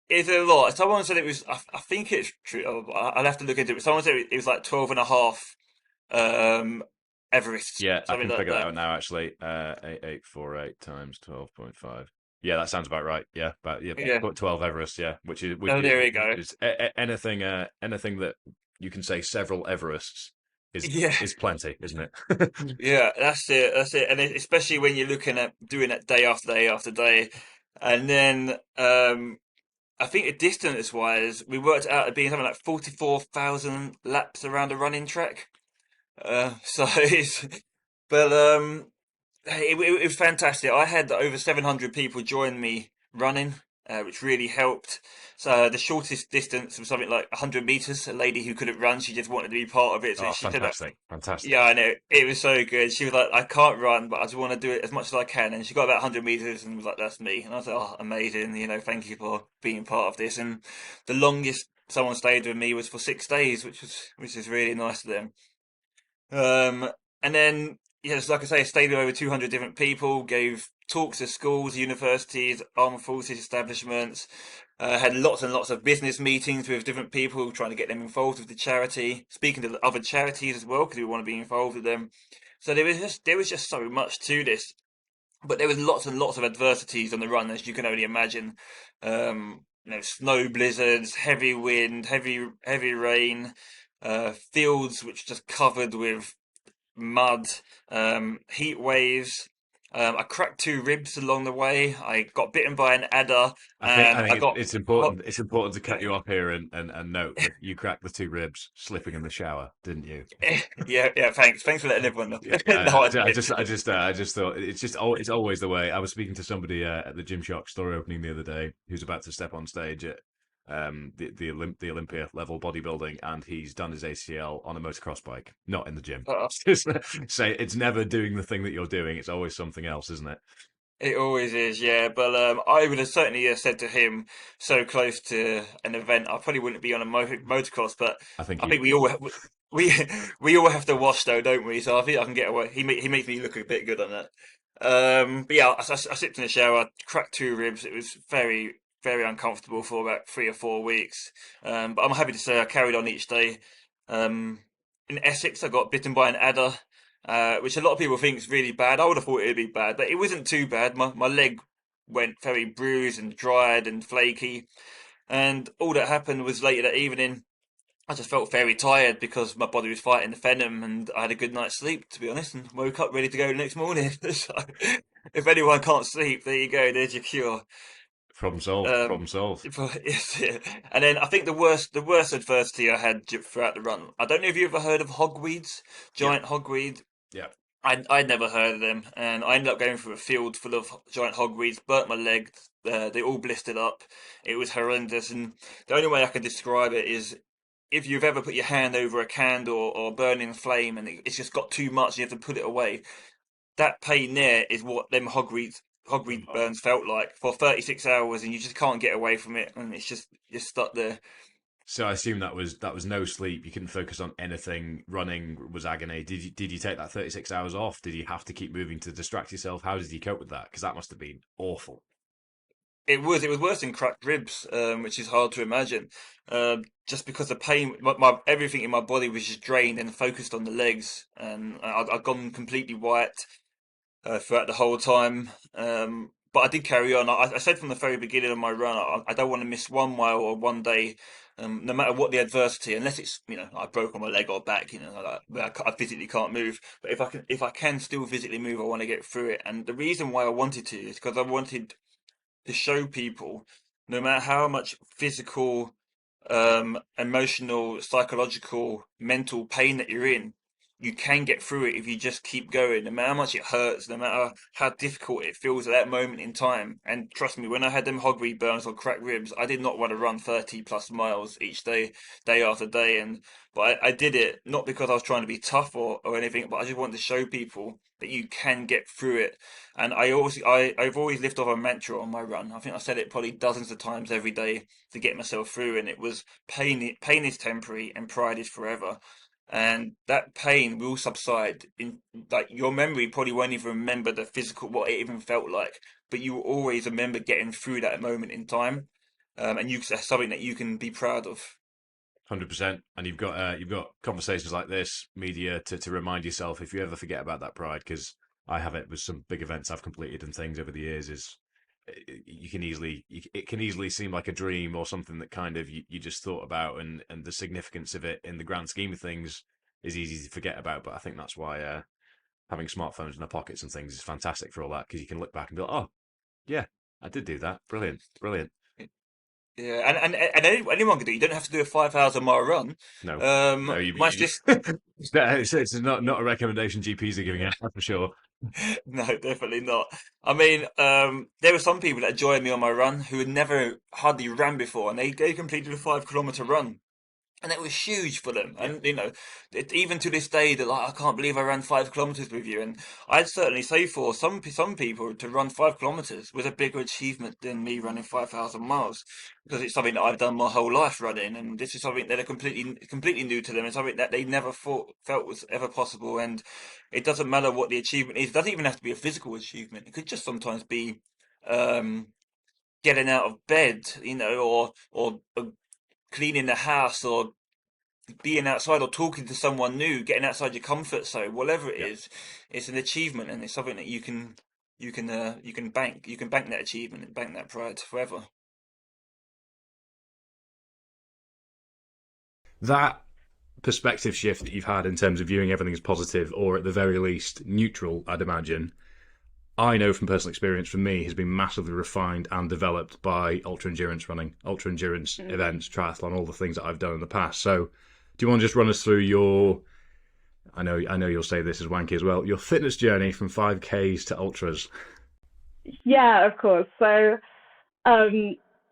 It's a lot. Someone said it was. I think it's true. I'll have to look into it. Someone said it was like 12 and a half. Everest, Yeah, I something can like figure that that. out now. Actually, 8848 times 12.5. Yeah, that sounds about right. Yeah, about yeah, Yeah. 12 Everest. Yeah, which Oh, is, there we which go. is anything that you can say several Everests is Yeah. is plenty, isn't it? Yeah, that's it. That's it. And especially when you're looking at doing it day after day after day. And then I think the distance wise, we worked out at being something like 44,000 laps around a running track. So it's, but it was fantastic. I had over 700 people join me running, which really helped. So the shortest distance was something like 100 meters. A lady who couldn't run, she just wanted to be part of it. So Oh, she said that. fantastic, fantastic. Yeah, I know. It was so good. She was like, I can't run, but I just want to do it as much as I can. And she got about 100 meters and was like, that's me. And I was like, oh, amazing. Thank you for being part of this. And the longest someone stayed with me was for 6 days, which is really nice of them. Um, and then, yes, like I say, I stayed with over 200 different people, gave talks to schools, universities, armed forces establishments, had lots and lots of business meetings with different people, trying to get them involved with the charity, speaking to the other charities as well, because we want to be involved with them. So there was just so much to this, but there was lots and lots of adversities on the run, as you can only imagine. Snow blizzards, heavy wind, heavy rain, fields which just covered with mud, heat waves. I cracked two ribs along the way. I got bitten by an adder, I think and I I think got it's hot. important. It's important to cut you off here and note that you cracked the two ribs slipping in the shower, didn't you? Yeah, yeah. Thanks for letting everyone know. Yeah, No, I I did. just thought it's always the way. I was speaking to somebody at the Gymshark store opening the other day who's about to step on stage at the Olympia level bodybuilding, and he's done his ACL on a motocross bike, not in the gym. Uh, Say it's never doing the thing that you're doing; it's always something else, isn't it? It always is, yeah. But I would have certainly said to him, so close to an event, I probably wouldn't be on a motocross. But I think I you think we we all have to wash though, don't we? So I think I can get away. He makes me look a bit good on that. But yeah, I slipped in the shower, cracked two ribs. It was very uncomfortable for about 3 or 4 weeks. But I'm happy to say I carried on each day. Um, in Essex, I got bitten by an adder, which a lot of people think is really bad. I would have thought it'd be bad, but it wasn't too bad. My leg went very bruised and dried and flaky, and all that happened was later that evening. I just felt very tired because my body was fighting the venom, and I had a good night's sleep, to be honest, and woke up ready to go the next morning. So, if anyone can't sleep, there you go. There's your cure. Problem solved. Um, Problem solved. and then I think the worst adversity I had throughout the run. I don't know if you ever heard of hogweeds, Yeah, giant hogweed. yeah. I'd never heard of them, and I ended up going through a field full of giant hogweeds, burnt my leg. They all blistered up. It was horrendous, and the only way I can describe it is if you've ever put your hand over a candle or burning flame, and it's just got too much, you have to put it away. That pain there is what them hogweed burns felt like for 36 hours, and you just can't get away from it, and it's just stuck there. So I assume that was no sleep. You couldn't focus on anything. Running was agony. Did you take that 36 hours off? Did you have to keep moving to distract yourself? How did you cope with that? Because that must have been awful. It was worse than cracked ribs, which is hard to imagine. Just because the pain, my everything in my body was just drained and focused on the legs, and I'd gone completely white throughout the whole time. but I did carry on. I said from the very beginning of my run, I don't want to miss 1 mile or one day, no matter what the adversity, unless it's, I broke on my leg or back, I physically can't move. But if I can still physically move, I want to get through it. And the reason why I wanted to is because I wanted to show people, no matter how much physical, emotional, psychological, mental pain that you're in, you can get through it if you just keep going, no matter how much it hurts, no matter how difficult it feels at that moment in time. And trust me, when I had them hog burns or cracked ribs, I did not want to run 30 plus miles each day, day after day. But I did it not because I was trying to be tough or anything, but I just wanted to show people that you can get through it. And I've always lived off a mantra on my run. I think I said it probably dozens of times every day to get myself through, and it was pain is temporary and pride is forever. And that pain will subside. In like your memory probably won't even remember the physical what it even felt like, but you will always remember getting through that moment in time. And that's something that you can be proud of. 100%. And you've got conversations like this, media, to remind yourself if you ever forget about that pride, because I have it with some big events I've completed and things over the years. It can easily seem like a dream or something that kind of you just thought about, and the significance of it in the grand scheme of things is easy to forget about. But I think that's why having smartphones in our pockets and things is fantastic for all that, because you can look back and be like, oh yeah, I did do that. Brilliant. Yeah, and anyone can do it. You don't have to do a 5,000 mile run. No, no, My you sis it's not a recommendation GPs are giving out, that's for sure. No, definitely not. I mean, there were some people that joined me on my run who had never hardly ran before, and they completed a 5 kilometer run. And it was huge for them. Yeah. And, even to this day, they're like, I can't believe I ran 5 kilometers with you. And I'd certainly say for some people to run 5 kilometers was a bigger achievement than me running 5,000 miles, because it's something that I've done my whole life running. And this is something that are completely new to them, and something that they never felt was ever possible. And it doesn't matter what the achievement is. It doesn't even have to be a physical achievement. It could just sometimes be, um, getting out of bed, or cleaning the house, or being outside, or talking to someone new, getting outside your comfort zone, whatever it Yeah. is, it's an achievement, and it's something that you can bank that achievement and bank that pride forever. That perspective shift that you've had in terms of viewing everything as positive, or at the very least neutral, I'd imagine, I know from personal experience, for me, has been massively refined and developed by ultra endurance running, ultra endurance events, triathlon, all the things that I've done in the past. So, do you want to just run us through your? I know you'll say this is wanky as well. Your fitness journey from 5Ks to ultras. Yeah, of course. So,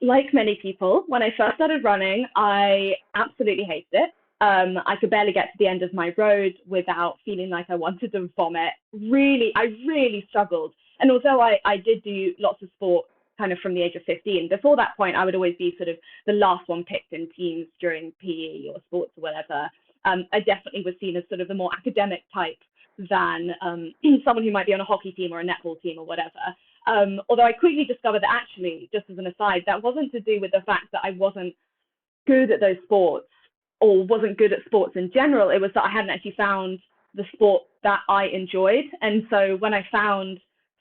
like many people, when I first started running, I absolutely hated it. I could barely get to the end of my road without feeling like I wanted to vomit. I really struggled. And although I did do lots of sport kind of from the age of 15, before that point, I would always be sort of the last one picked in teams during PE or sports or whatever. I definitely was seen as sort of the more academic type than someone who might be on a hockey team or a netball team or whatever. Although I quickly discovered that actually, just as an aside, that wasn't to do with the fact that I wasn't good at those sports or wasn't good at sports in general. It was that I hadn't actually found the sport that I enjoyed. And so when I found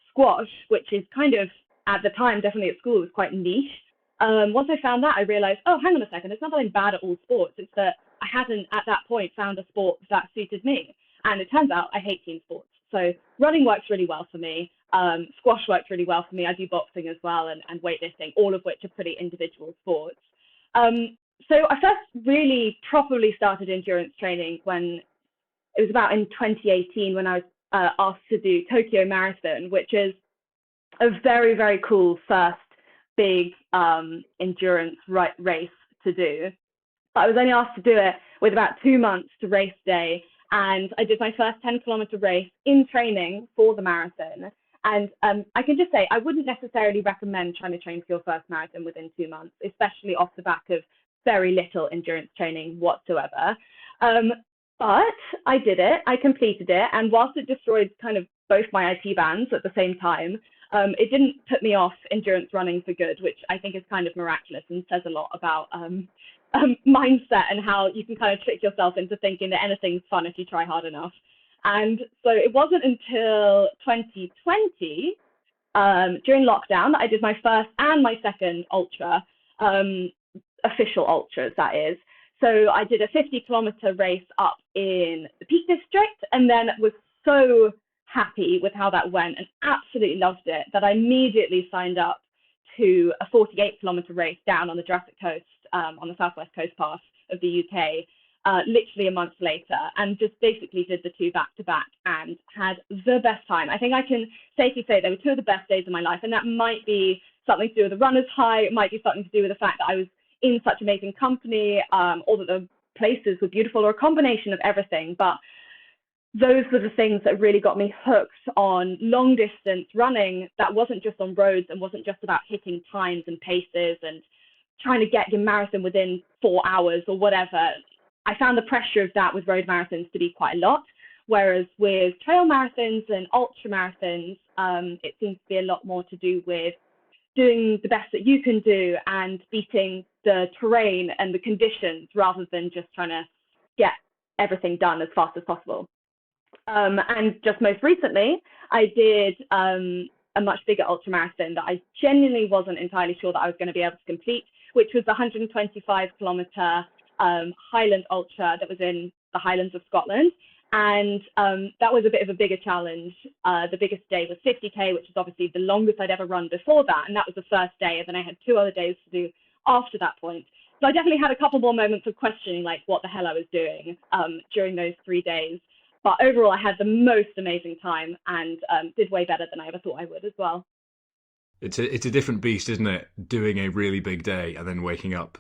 squash, which is kind of, at the time, definitely at school, it was quite niche. Once I found that, I realized, oh, hang on a second, it's not that I'm bad at all sports. It's that I hadn't, at that point, found a sport that suited me. And it turns out I hate team sports. So running works really well for me. Squash works really well for me. I do boxing as well, and weightlifting, all of which are pretty individual sports. So I first really properly started endurance training when it was about in 2018, when I was asked to do Tokyo Marathon, which is a very, very cool first big endurance race to do. But I was only asked to do it with about 2 months to race day. And I did my first 10-kilometer race in training for the marathon. And I can just say, I wouldn't necessarily recommend trying to train for your first marathon within 2 months, especially off the back of very little endurance training whatsoever. But I did it, I completed it. And whilst it destroyed kind of both my IT bands at the same time, it didn't put me off endurance running for good, which I think is kind of miraculous and says a lot about mindset and how you can kind of trick yourself into thinking that anything's fun if you try hard enough. And so it wasn't until 2020 during lockdown that I did my first and my second ultra, official ultras, that is. So I did a 50-kilometer race up in the Peak District, and then was so happy with how that went and absolutely loved it that I immediately signed up to a 48-kilometer race down on the Jurassic Coast, on the southwest coast path of the UK, literally a month later, and just basically did the two back to back and had the best time. I think I can safely say they were two of the best days of my life, and that might be something to do with the runner's high. It might be something to do with the fact that I was in such amazing company, or that the places were beautiful, or a combination of everything. But those were the things that really got me hooked on long distance running that wasn't just on roads and wasn't just about hitting times and paces and trying to get your marathon within 4 hours or whatever. I found the pressure of that with road marathons to be quite a lot, whereas with trail marathons and ultra marathons, it seems to be a lot more to do with doing the best that you can do and beating the terrain and the conditions rather than just trying to get everything done as fast as possible. And just most recently, I did a much bigger ultramarathon that I genuinely wasn't entirely sure that I was going to be able to complete, which was the 125-kilometer Highland Ultra that was in the Highlands of Scotland. And that was a bit of a bigger challenge. The biggest day was 50K, which is obviously the longest I'd ever run before that. And that was the first day. And then I had 2 other days to do after that point. So I definitely had a couple more moments of questioning, like, what the hell I was doing during those 3 days. But overall, I had the most amazing time and did way better than I ever thought I would as well. It's a different beast, isn't it? Doing a really big day and then waking up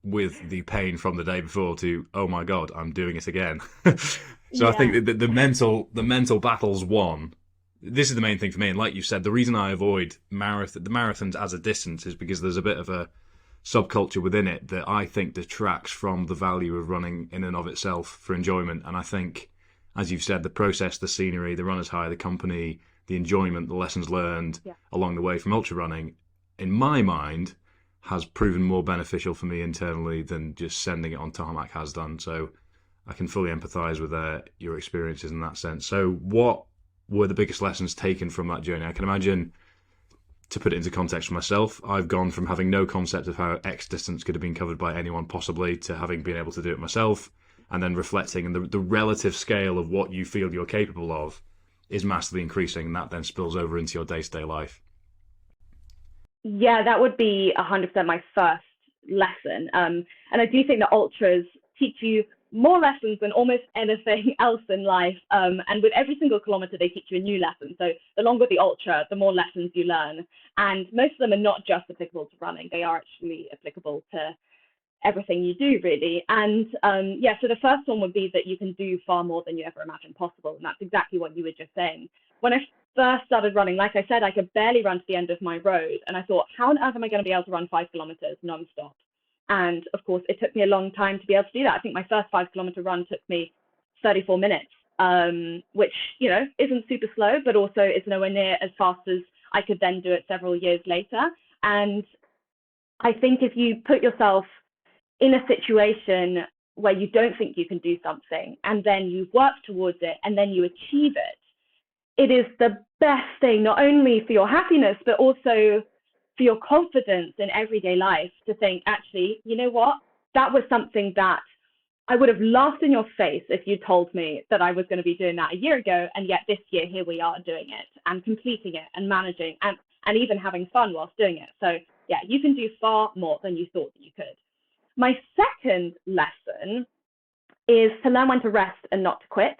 with the pain from the day before to, oh my God, I'm doing it again. So yeah. I think that the mental battle's won. This is the main thing for me. And like you said, the reason I avoid the marathons as a distance is because there's a bit of a subculture within it that I think detracts from the value of running in and of itself for enjoyment. And I think, as you've said, the process, the scenery, the runner's high, the company, the enjoyment, the lessons learned along the way from ultra running, in my mind, has proven more beneficial for me internally than just sending it on tarmac has done. So I can fully empathise with your experiences in that sense. So what were the biggest lessons taken from that journey? I can imagine, to put it into context for myself, I've gone from having no concept of how X distance could have been covered by anyone possibly to having been able to do it myself, and then reflecting, and the relative scale of what you feel you're capable of is massively increasing, and that then spills over into your day-to-day life. Yeah, that would be 100% my first lesson. And I do think that ultras teach you more lessons than almost anything else in life. And with every single kilometer, they teach you a new lesson. So the longer the ultra, the more lessons you learn. And most of them are not just applicable to running. They are actually applicable to everything you do, really. And so the first one would be that you can do far more than you ever imagined possible. And that's exactly what you were just saying. When I first started running, like I said, I could barely run to the end of my road. And I thought, how on earth am I going to be able to run 5 kilometers nonstop? And of course, it took me a long time to be able to do that. I think my first 5-kilometer run took me 34 minutes, which, isn't super slow, but also is nowhere near as fast as I could then do it several years later. And I think if you put yourself in a situation where you don't think you can do something, and then you work towards it, and then you achieve it, it is the best thing, not only for your happiness, but also for your confidence in everyday life, to think, actually, you know what? That was something that I would have laughed in your face if you told me that I was going to be doing that a year ago. And yet this year, here we are doing it and completing it and managing and even having fun whilst doing it. So yeah, you can do far more than you thought that you could. My second lesson is to learn when to rest and not to quit.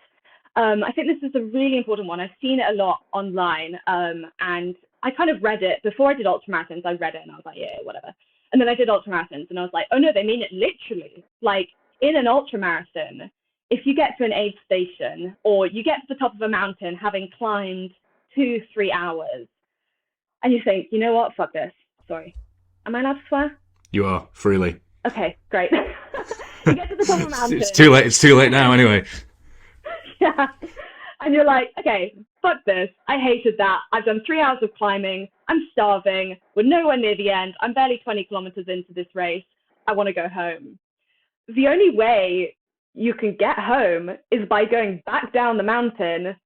I think this is a really important one. I've seen it a lot online, and I kind of read it before I did ultramarathons. I read it and I was like, yeah, whatever. And then I did ultramarathons and I was like, oh no, they mean it literally. Like in an ultramarathon, if you get to an aid station or you get to the top of a mountain having climbed 2-3 hours, and you think, you know what, fuck this. Sorry. Am I allowed to swear? You are, freely. Okay, great. You get to the top of a mountain. It's too late. It's too late now anyway. Yeah. And you're like, okay, fuck this. I hated that. I've done 3 hours of climbing. I'm starving. We're nowhere near the end. I'm barely 20 kilometers into this race. I want to go home. The only way you can get home is by going back down the mountain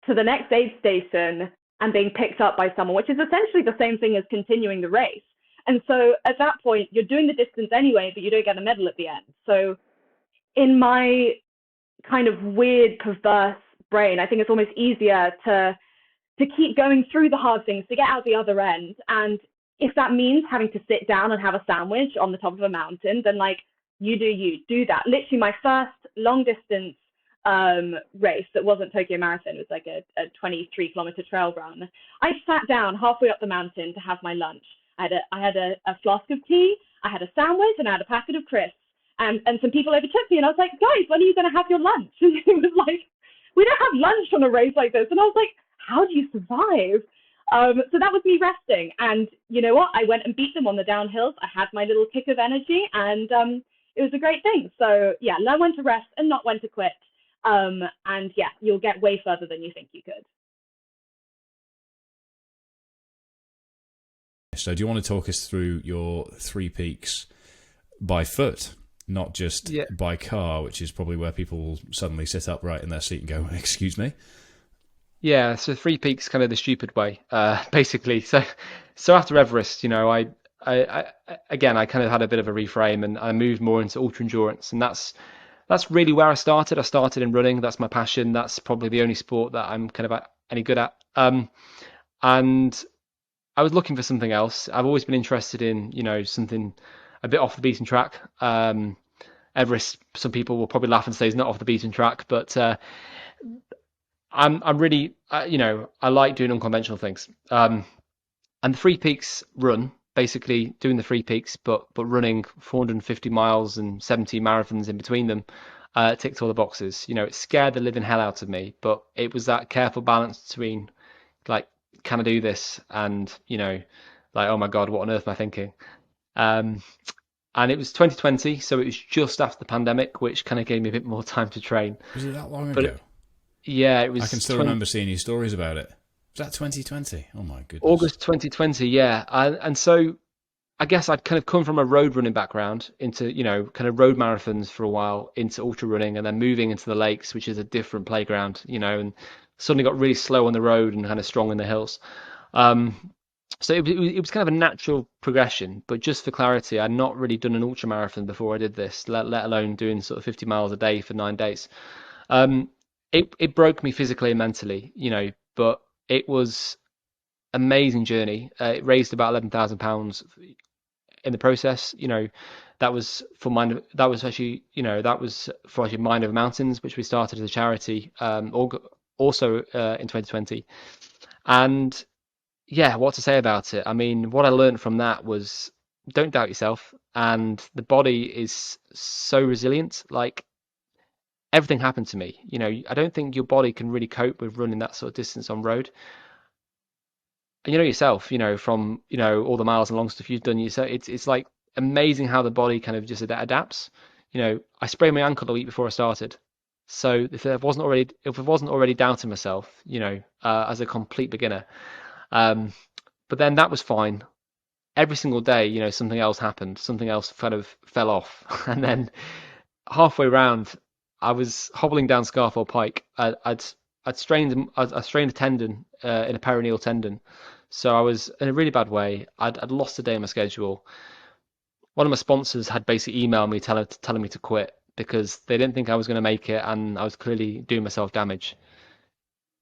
to the next aid station and being picked up by someone, which is essentially the same thing as continuing the race. And so at that point, you're doing the distance anyway, but you don't get a medal at the end. So in my kind of weird, perverse brain, I think it's almost easier to keep going through the hard things to get out the other end. And if that means having to sit down and have a sandwich on the top of a mountain, then like you do that. Literally my first long distance race that wasn't Tokyo Marathon, it was like a 23-kilometer trail run. I sat down halfway up the mountain to have my lunch. I had a flask of tea, I had a sandwich, and I had a packet of crisps. And some people overtook me, and I was like, guys, when are you going to have your lunch? And it was like, we don't have lunch on a race like this. And I was like, how do you survive? So that was me resting. And you know what? I went and beat them on the downhills. I had my little kick of energy, and it was a great thing. So yeah, learn when to rest and not when to quit. And yeah, you'll get way further than you think you could. So do you want to talk us through your 3 peaks by foot, not just by car, which is probably where people will suddenly sit upright in their seat and go, excuse me? Yeah, so 3 peaks kind of the stupid way, basically. So after Everest, you know, I kind of had a bit of a reframe, and I moved more into ultra endurance, and that's really where I started. I started in running. That's my passion. That's probably the only sport that I'm kind of any good at. And I was looking for something else. I've always been interested in, you know, something a bit off the beaten track. Everest, some people will probably laugh and say is not off the beaten track, but I'm really, you know, I like doing unconventional things. And the 3 peaks run, basically doing the 3 peaks, but running 450 miles and 70 marathons in between them, ticked all the boxes. You know, it scared the living hell out of me, but it was that careful balance between, like, can I do this? And, you know, like, oh my God, what on earth am I thinking? And it was 2020, so it was just after the pandemic, which kind of gave me a bit more time to train. Was it that long ago? Yeah, it was. I can still remember seeing your stories about it. Was that 2020? Oh my goodness. August 2020, yeah. And so I guess I'd kind of come from a road running background into, you know, kind of road marathons for a while, into ultra running, and then moving into the lakes, which is a different playground, you know, and suddenly got really slow on the road and kind of strong in the hills. So it was kind of a natural progression, but just for clarity, I'd not really done an ultra marathon before I did this, let alone doing sort of 50 miles a day for 9 days. It broke me physically and mentally, you know, but it was amazing journey. It raised about £11,000 in the process. You know, that was for Mind Over Mountains, which we started as a charity, also in 2020. And yeah, what to say about it? I mean, what I learned from that was don't doubt yourself, and the body is so resilient. Like, everything happened to me. You know, I don't think your body can really cope with running that sort of distance on road. And you know yourself, you know, from, you know, all the miles and long stuff you've done yourself, it's like amazing how the body kind of just adapts. You know, I sprained my ankle the week before I started. So if I wasn't already doubting myself, you know, as a complete beginner, but then that was fine. Every single day, you know, something else happened, something else kind of fell off, and then halfway round, I was hobbling down Scarfell Pike. I'd strained a tendon in a peroneal tendon, so I was in a really bad way. I'd lost a day on my schedule. One of my sponsors had basically emailed me telling me to quit because they didn't think I was going to make it, and I was clearly doing myself damage.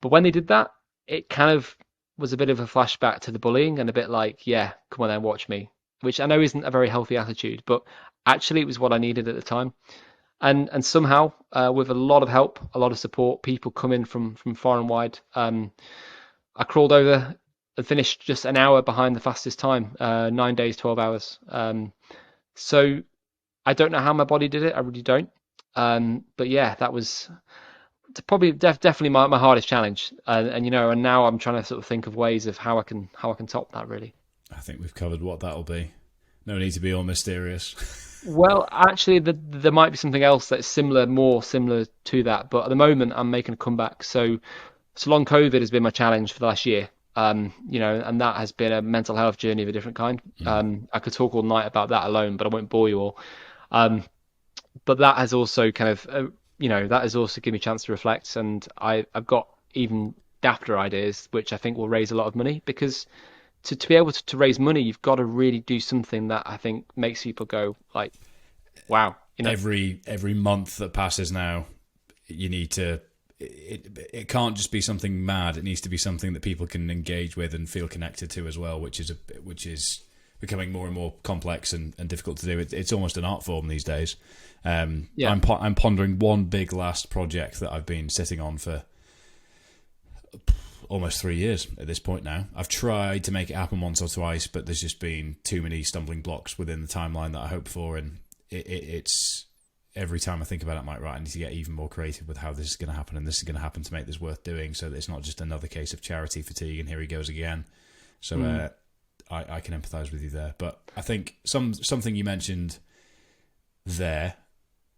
But when they did that, it kind of was a bit of a flashback to the bullying, and a bit like, yeah, come on then, watch me, which I know isn't a very healthy attitude, but actually it was what I needed at the time. And somehow, with a lot of help, a lot of support, people coming from far and wide, I crawled over and finished just an hour behind the fastest time, 9 days, 12 hours. So I don't know how my body did it. I really don't. But yeah, that was probably definitely my hardest challenge. And you know, and now I'm trying to sort of think of ways of how I can top that, really. I think we've covered what that'll be. No need to be all mysterious. Well, actually, there might be something else that's more similar to that. But at the moment, I'm making a comeback. So long COVID has been my challenge for the last year. You know, and that has been a mental health journey of a different kind. I could talk all night about that alone, but I won't bore you all. But that has also kind of, you know, that has also given me a chance to reflect. And I've got even dafter ideas, which I think will raise a lot of money. Because to be able to raise money, you've got to really do something that I think makes people go like, wow. Every month that passes now, you need to. It can't just be something mad. It needs to be something that people can engage with and feel connected to as well, which is becoming more and more complex and difficult to do. It's almost an art form these days. I'm pondering one big last project that I've been sitting on for almost 3 years at this point now. I've tried to make it happen once or twice, but there's just been too many stumbling blocks within the timeline that I hoped for, and it's every time I think about it, I'm like, right, I need to get even more creative with how this is going to happen, and this is going to happen to make this worth doing, so that it's not just another case of charity fatigue and here he goes again. So I can empathise with you there. But I think something you mentioned there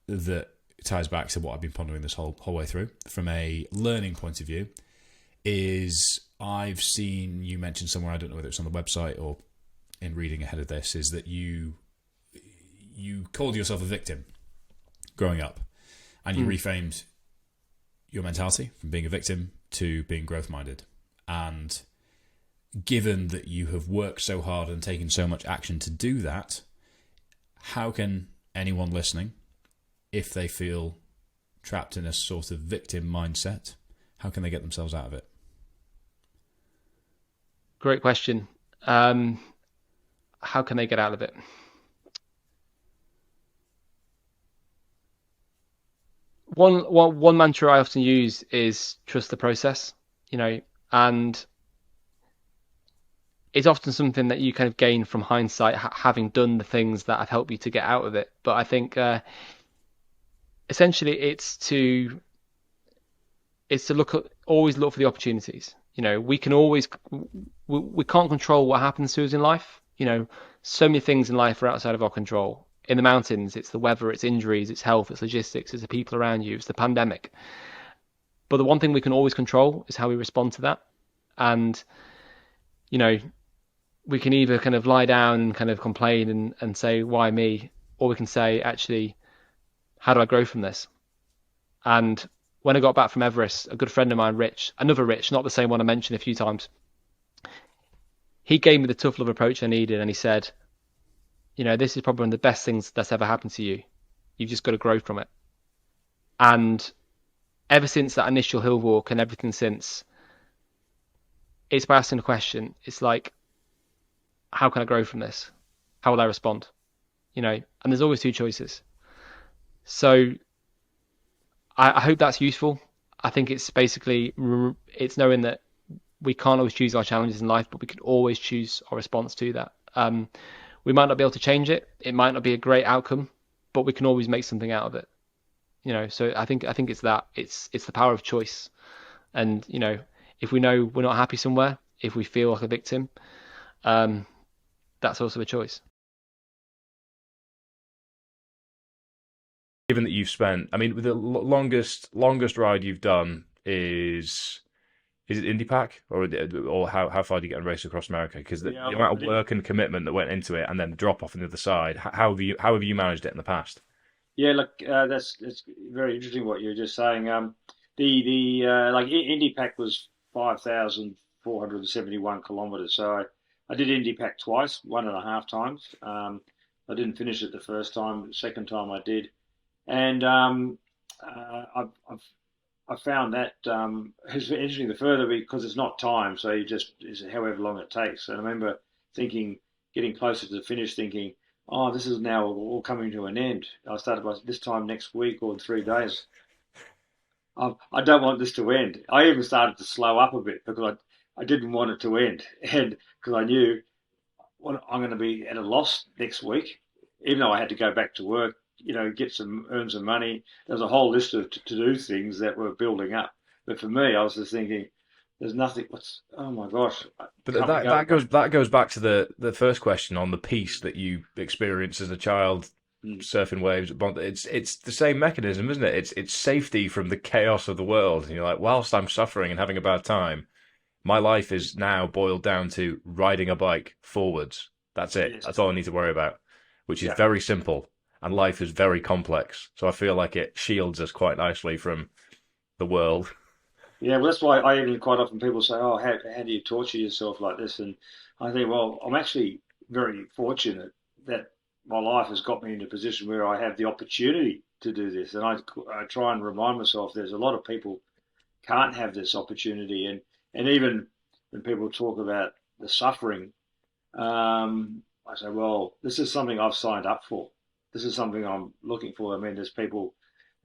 that ties back to what I've been pondering this whole way through from a learning point of view is I've seen you mention somewhere, I don't know whether it's on the website or in reading ahead of this, is that you called yourself a victim growing up, and you reframed your mentality from being a victim to being growth-minded. And given that you have worked so hard and taken so much action to do that, how can anyone listening, if they feel trapped in a sort of victim mindset, how can they get themselves out of it? Great question. How can they get out of it? One mantra I often use is trust the process, and it's often something that you kind of gain from hindsight, having done the things that have helped you to get out of it. But I think essentially it's to always look for the opportunities. We can't control what happens to us in life. So many things in life are outside of our control. In the mountains, it's the weather, it's injuries, it's health, it's logistics, it's the people around you, it's the pandemic. But the one thing we can always control is how we respond to that. And, we can either kind of lie down and kind of complain and say, why me? Or we can say, actually, how do I grow from this? And when I got back from Everest, a good friend of mine, another Rich, not the same one I mentioned a few times, he gave me the tough love approach I needed, and he said, this is probably one of the best things that's ever happened to you. You've just got to grow from it. And ever since that initial hill walk and everything since, it's by asking a question. It's like, how can I grow from this? How will I respond? And there's always two choices. So I hope that's useful. I think it's basically, it's knowing that we can't always choose our challenges in life, but we can always choose our response to that. We might not be able to change it. It might not be a great outcome, but we can always make something out of it. So I think it's that. It's the power of choice. And, if we know we're not happy somewhere, if we feel like a victim, that's also a choice. Given that you've spent, the longest ride you've done is it IndyPac, or how far do you get on a race across America? Because the amount of work and commitment that went into it, and then the drop off on the other side. How have you managed it in the past? Yeah, look, that's very interesting what you were just saying. IndyPac was 5,471 kilometers. So I did IndyPac twice, 1.5 times. I didn't finish it the first time. The second time I did, and I found that it's interesting the further, because it's not time, so it's however long it takes. And I remember thinking, getting closer to the finish, thinking, oh, this is now all coming to an end. I started by this time next week or in 3 days. I don't want this to end. I even started to slow up a bit because I didn't want it to end, and because I knew I'm going to be at a loss next week, even though I had to go back to work, earn some money. There was a whole list of to-do things that were building up. But for me, I was just thinking, there's nothing. Oh my gosh! But that goes back to the first question on the peace that you experienced as a child, surfing waves. It's the same mechanism, isn't it? It's safety from the chaos of the world. And you're like, whilst I'm suffering and having a bad time, my life is now boiled down to riding a bike forwards. That's it. Yes. That's all I need to worry about, which is very simple. And life is very complex. So I feel like it shields us quite nicely from the world. Yeah, well, that's why I even quite often people say, "Oh, how do you torture yourself like this?" And I think, well, I'm actually very fortunate that my life has got me in a position where I have the opportunity to do this, and I try and remind myself there's a lot of people can't have this opportunity, and even when people talk about the suffering, I say, well, this is something I've signed up for. This is something I'm looking for. I mean, there's people,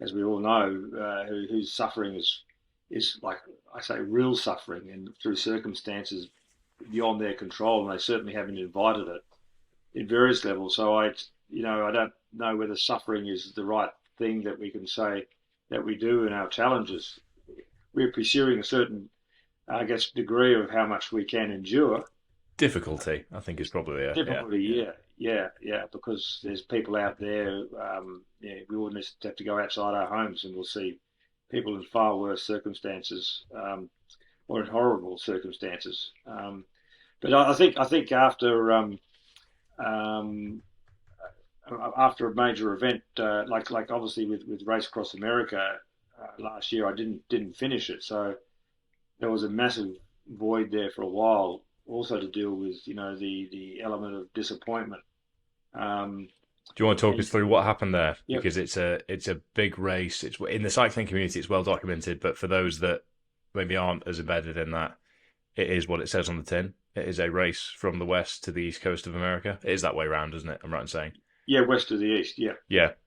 as we all know, whose suffering is like I say, real suffering, and through circumstances beyond their control, and they certainly haven't invited it in various levels. So I don't know whether suffering is the right thing that we can say that we do in our challenges. We're pursuing a certain, I guess, degree of how much we can endure. Difficulty, I think, is probably Difficulty, yeah, because there's people out there. We all just have to go outside our homes, and we'll see people in far worse circumstances, or in horrible circumstances. But I think um, after a major event, like obviously with Race Across America last year, I didn't finish it, so there was a massive void there for a while. Also to deal with, the element of disappointment. Um, Do you want to talk and us through what happened there? yeah, Because it's a big race. It's in the cycling community. It's well documented, but for those that maybe aren't as embedded in that, it is what it says on the tin. It is a race from the west to the east coast of America. It is that way round, isn't it? I'm right in saying. yeah, west of the east, yeah,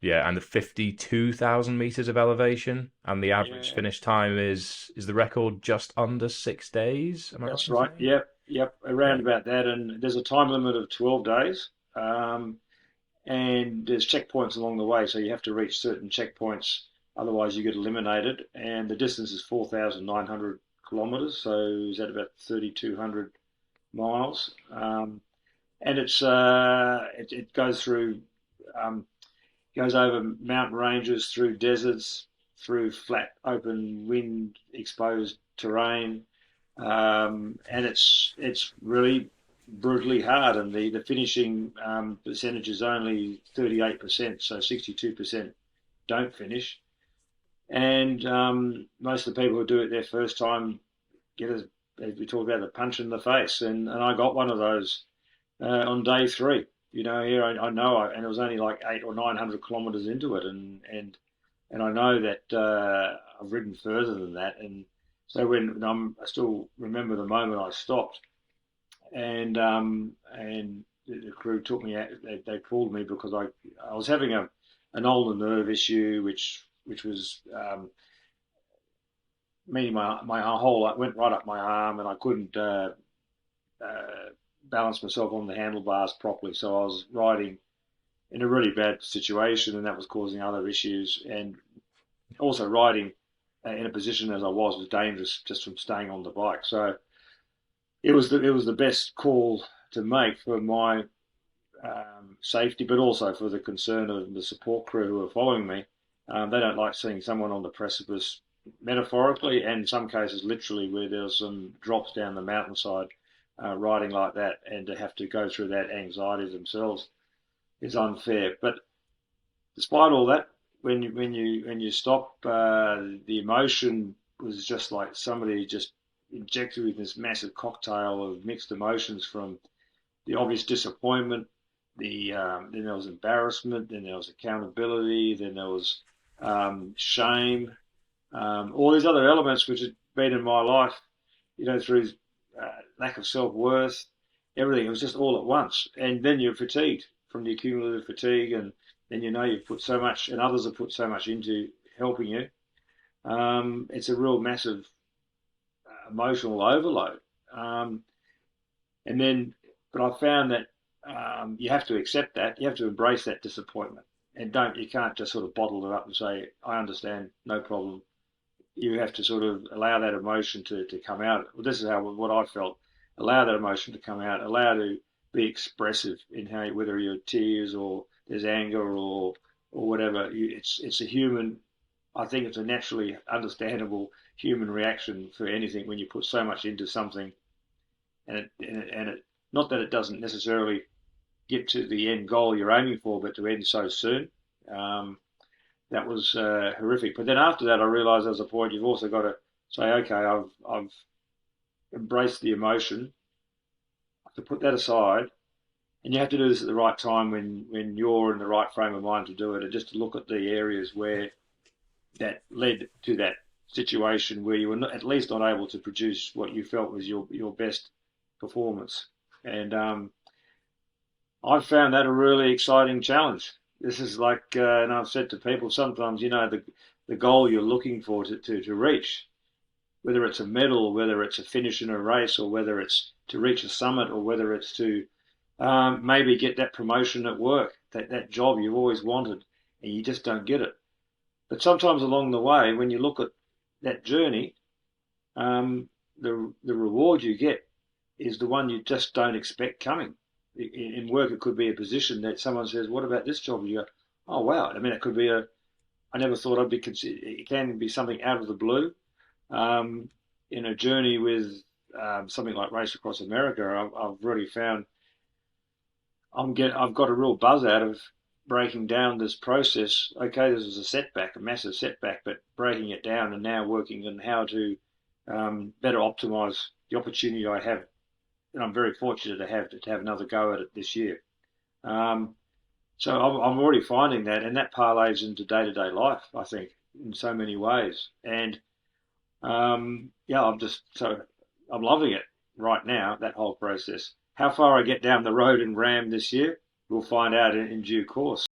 Yeah, and the 52,000 meters of elevation, and the average yeah. finish time is the record just under 6 days. Am I right That's in right. saying? Yep, Yeah. around about that. And there's a time limit of 12 days. And there's checkpoints along the way. So you have to reach certain checkpoints. Otherwise, you get eliminated. And the distance is 4,900 kilometers. So is that about 3,200 miles? And it goes through, goes over mountain ranges, through deserts, through flat, open, wind exposed terrain, and it's really brutally hard. And the finishing percentage is only 38%, so 62% don't finish. And most of the people who do it their first time get as we talk about, the punch in the face, and I got one of those on day three. Here I know, and it was only like 800 or 900 kilometers into it, and I know that I've ridden further than that. And so I still remember the moment I stopped, and the crew took me out. They called me because I was having an ulnar nerve issue, which was meaning my whole went right up my arm, and I couldn't balance myself on the handlebars properly. So I was riding in a really bad situation, and that was causing other issues. And also riding in a position as I was dangerous just from staying on the bike. So it was the best call to make for my safety, but also for the concern of the support crew who are following me. They don't like seeing someone on the precipice, metaphorically, and in some cases literally, where there's some drops down the mountainside, riding like that, and to have to go through that anxiety themselves is unfair. But despite all that, when you stop, the emotion was just like somebody just injected with this massive cocktail of mixed emotions, from the obvious disappointment, then there was embarrassment, then there was accountability, then there was shame, all these other elements which had been in my life, through lack of self-worth, everything. It was just all at once, and then you're fatigued from the accumulative fatigue, and then you've put so much, and others have put so much into helping you. It's a real massive emotional overload. And then, but I found that you have to accept that. You have to embrace that disappointment, and you can't just sort of bottle it up and say, "I understand, no problem." You have to sort of allow that emotion to come out. Well, this is what I felt. Allow that emotion to come out. Allow to be expressive in whether you're tears or there's anger or whatever. It's a human. I think it's a naturally understandable human reaction for anything when you put so much into something, and it not that it doesn't necessarily get to the end goal you're aiming for, but to end so soon. That was horrific. But then after that, I realised there was a point you've also got to say, okay, I've embraced the emotion. I have to put that aside, and you have to do this at the right time when you're in the right frame of mind to do it, and just to look at the areas where that led to that situation where you were not, at least not able to produce what you felt was your best performance. And I've found that a really exciting challenge. This is like, and I've said to people sometimes, the goal you're looking for to reach, whether it's a medal or whether it's a finish in a race or whether it's to reach a summit or whether it's to maybe get that promotion at work, that job you've always wanted, and you just don't get it. But sometimes along the way, when you look at that journey, the reward you get is the one you just don't expect coming. In work, it could be a position that someone says, "What about this job?" And you go, "Oh wow!" I mean, it could be I never thought I'd be considered. It can be something out of the blue. In a journey with something like Race Across America, I've really found I've got a real buzz out of breaking down this process. Okay, this was a setback, a massive setback, but breaking it down and now working on how to better optimize the opportunity I have. And I'm very fortunate to have another go at it this year. So I'm already finding that, and that parlays into day-to-day life, I think, in so many ways. And yeah, I'm loving it right now, that whole process. How far I get down the road in RAM this year, we'll find out in due course.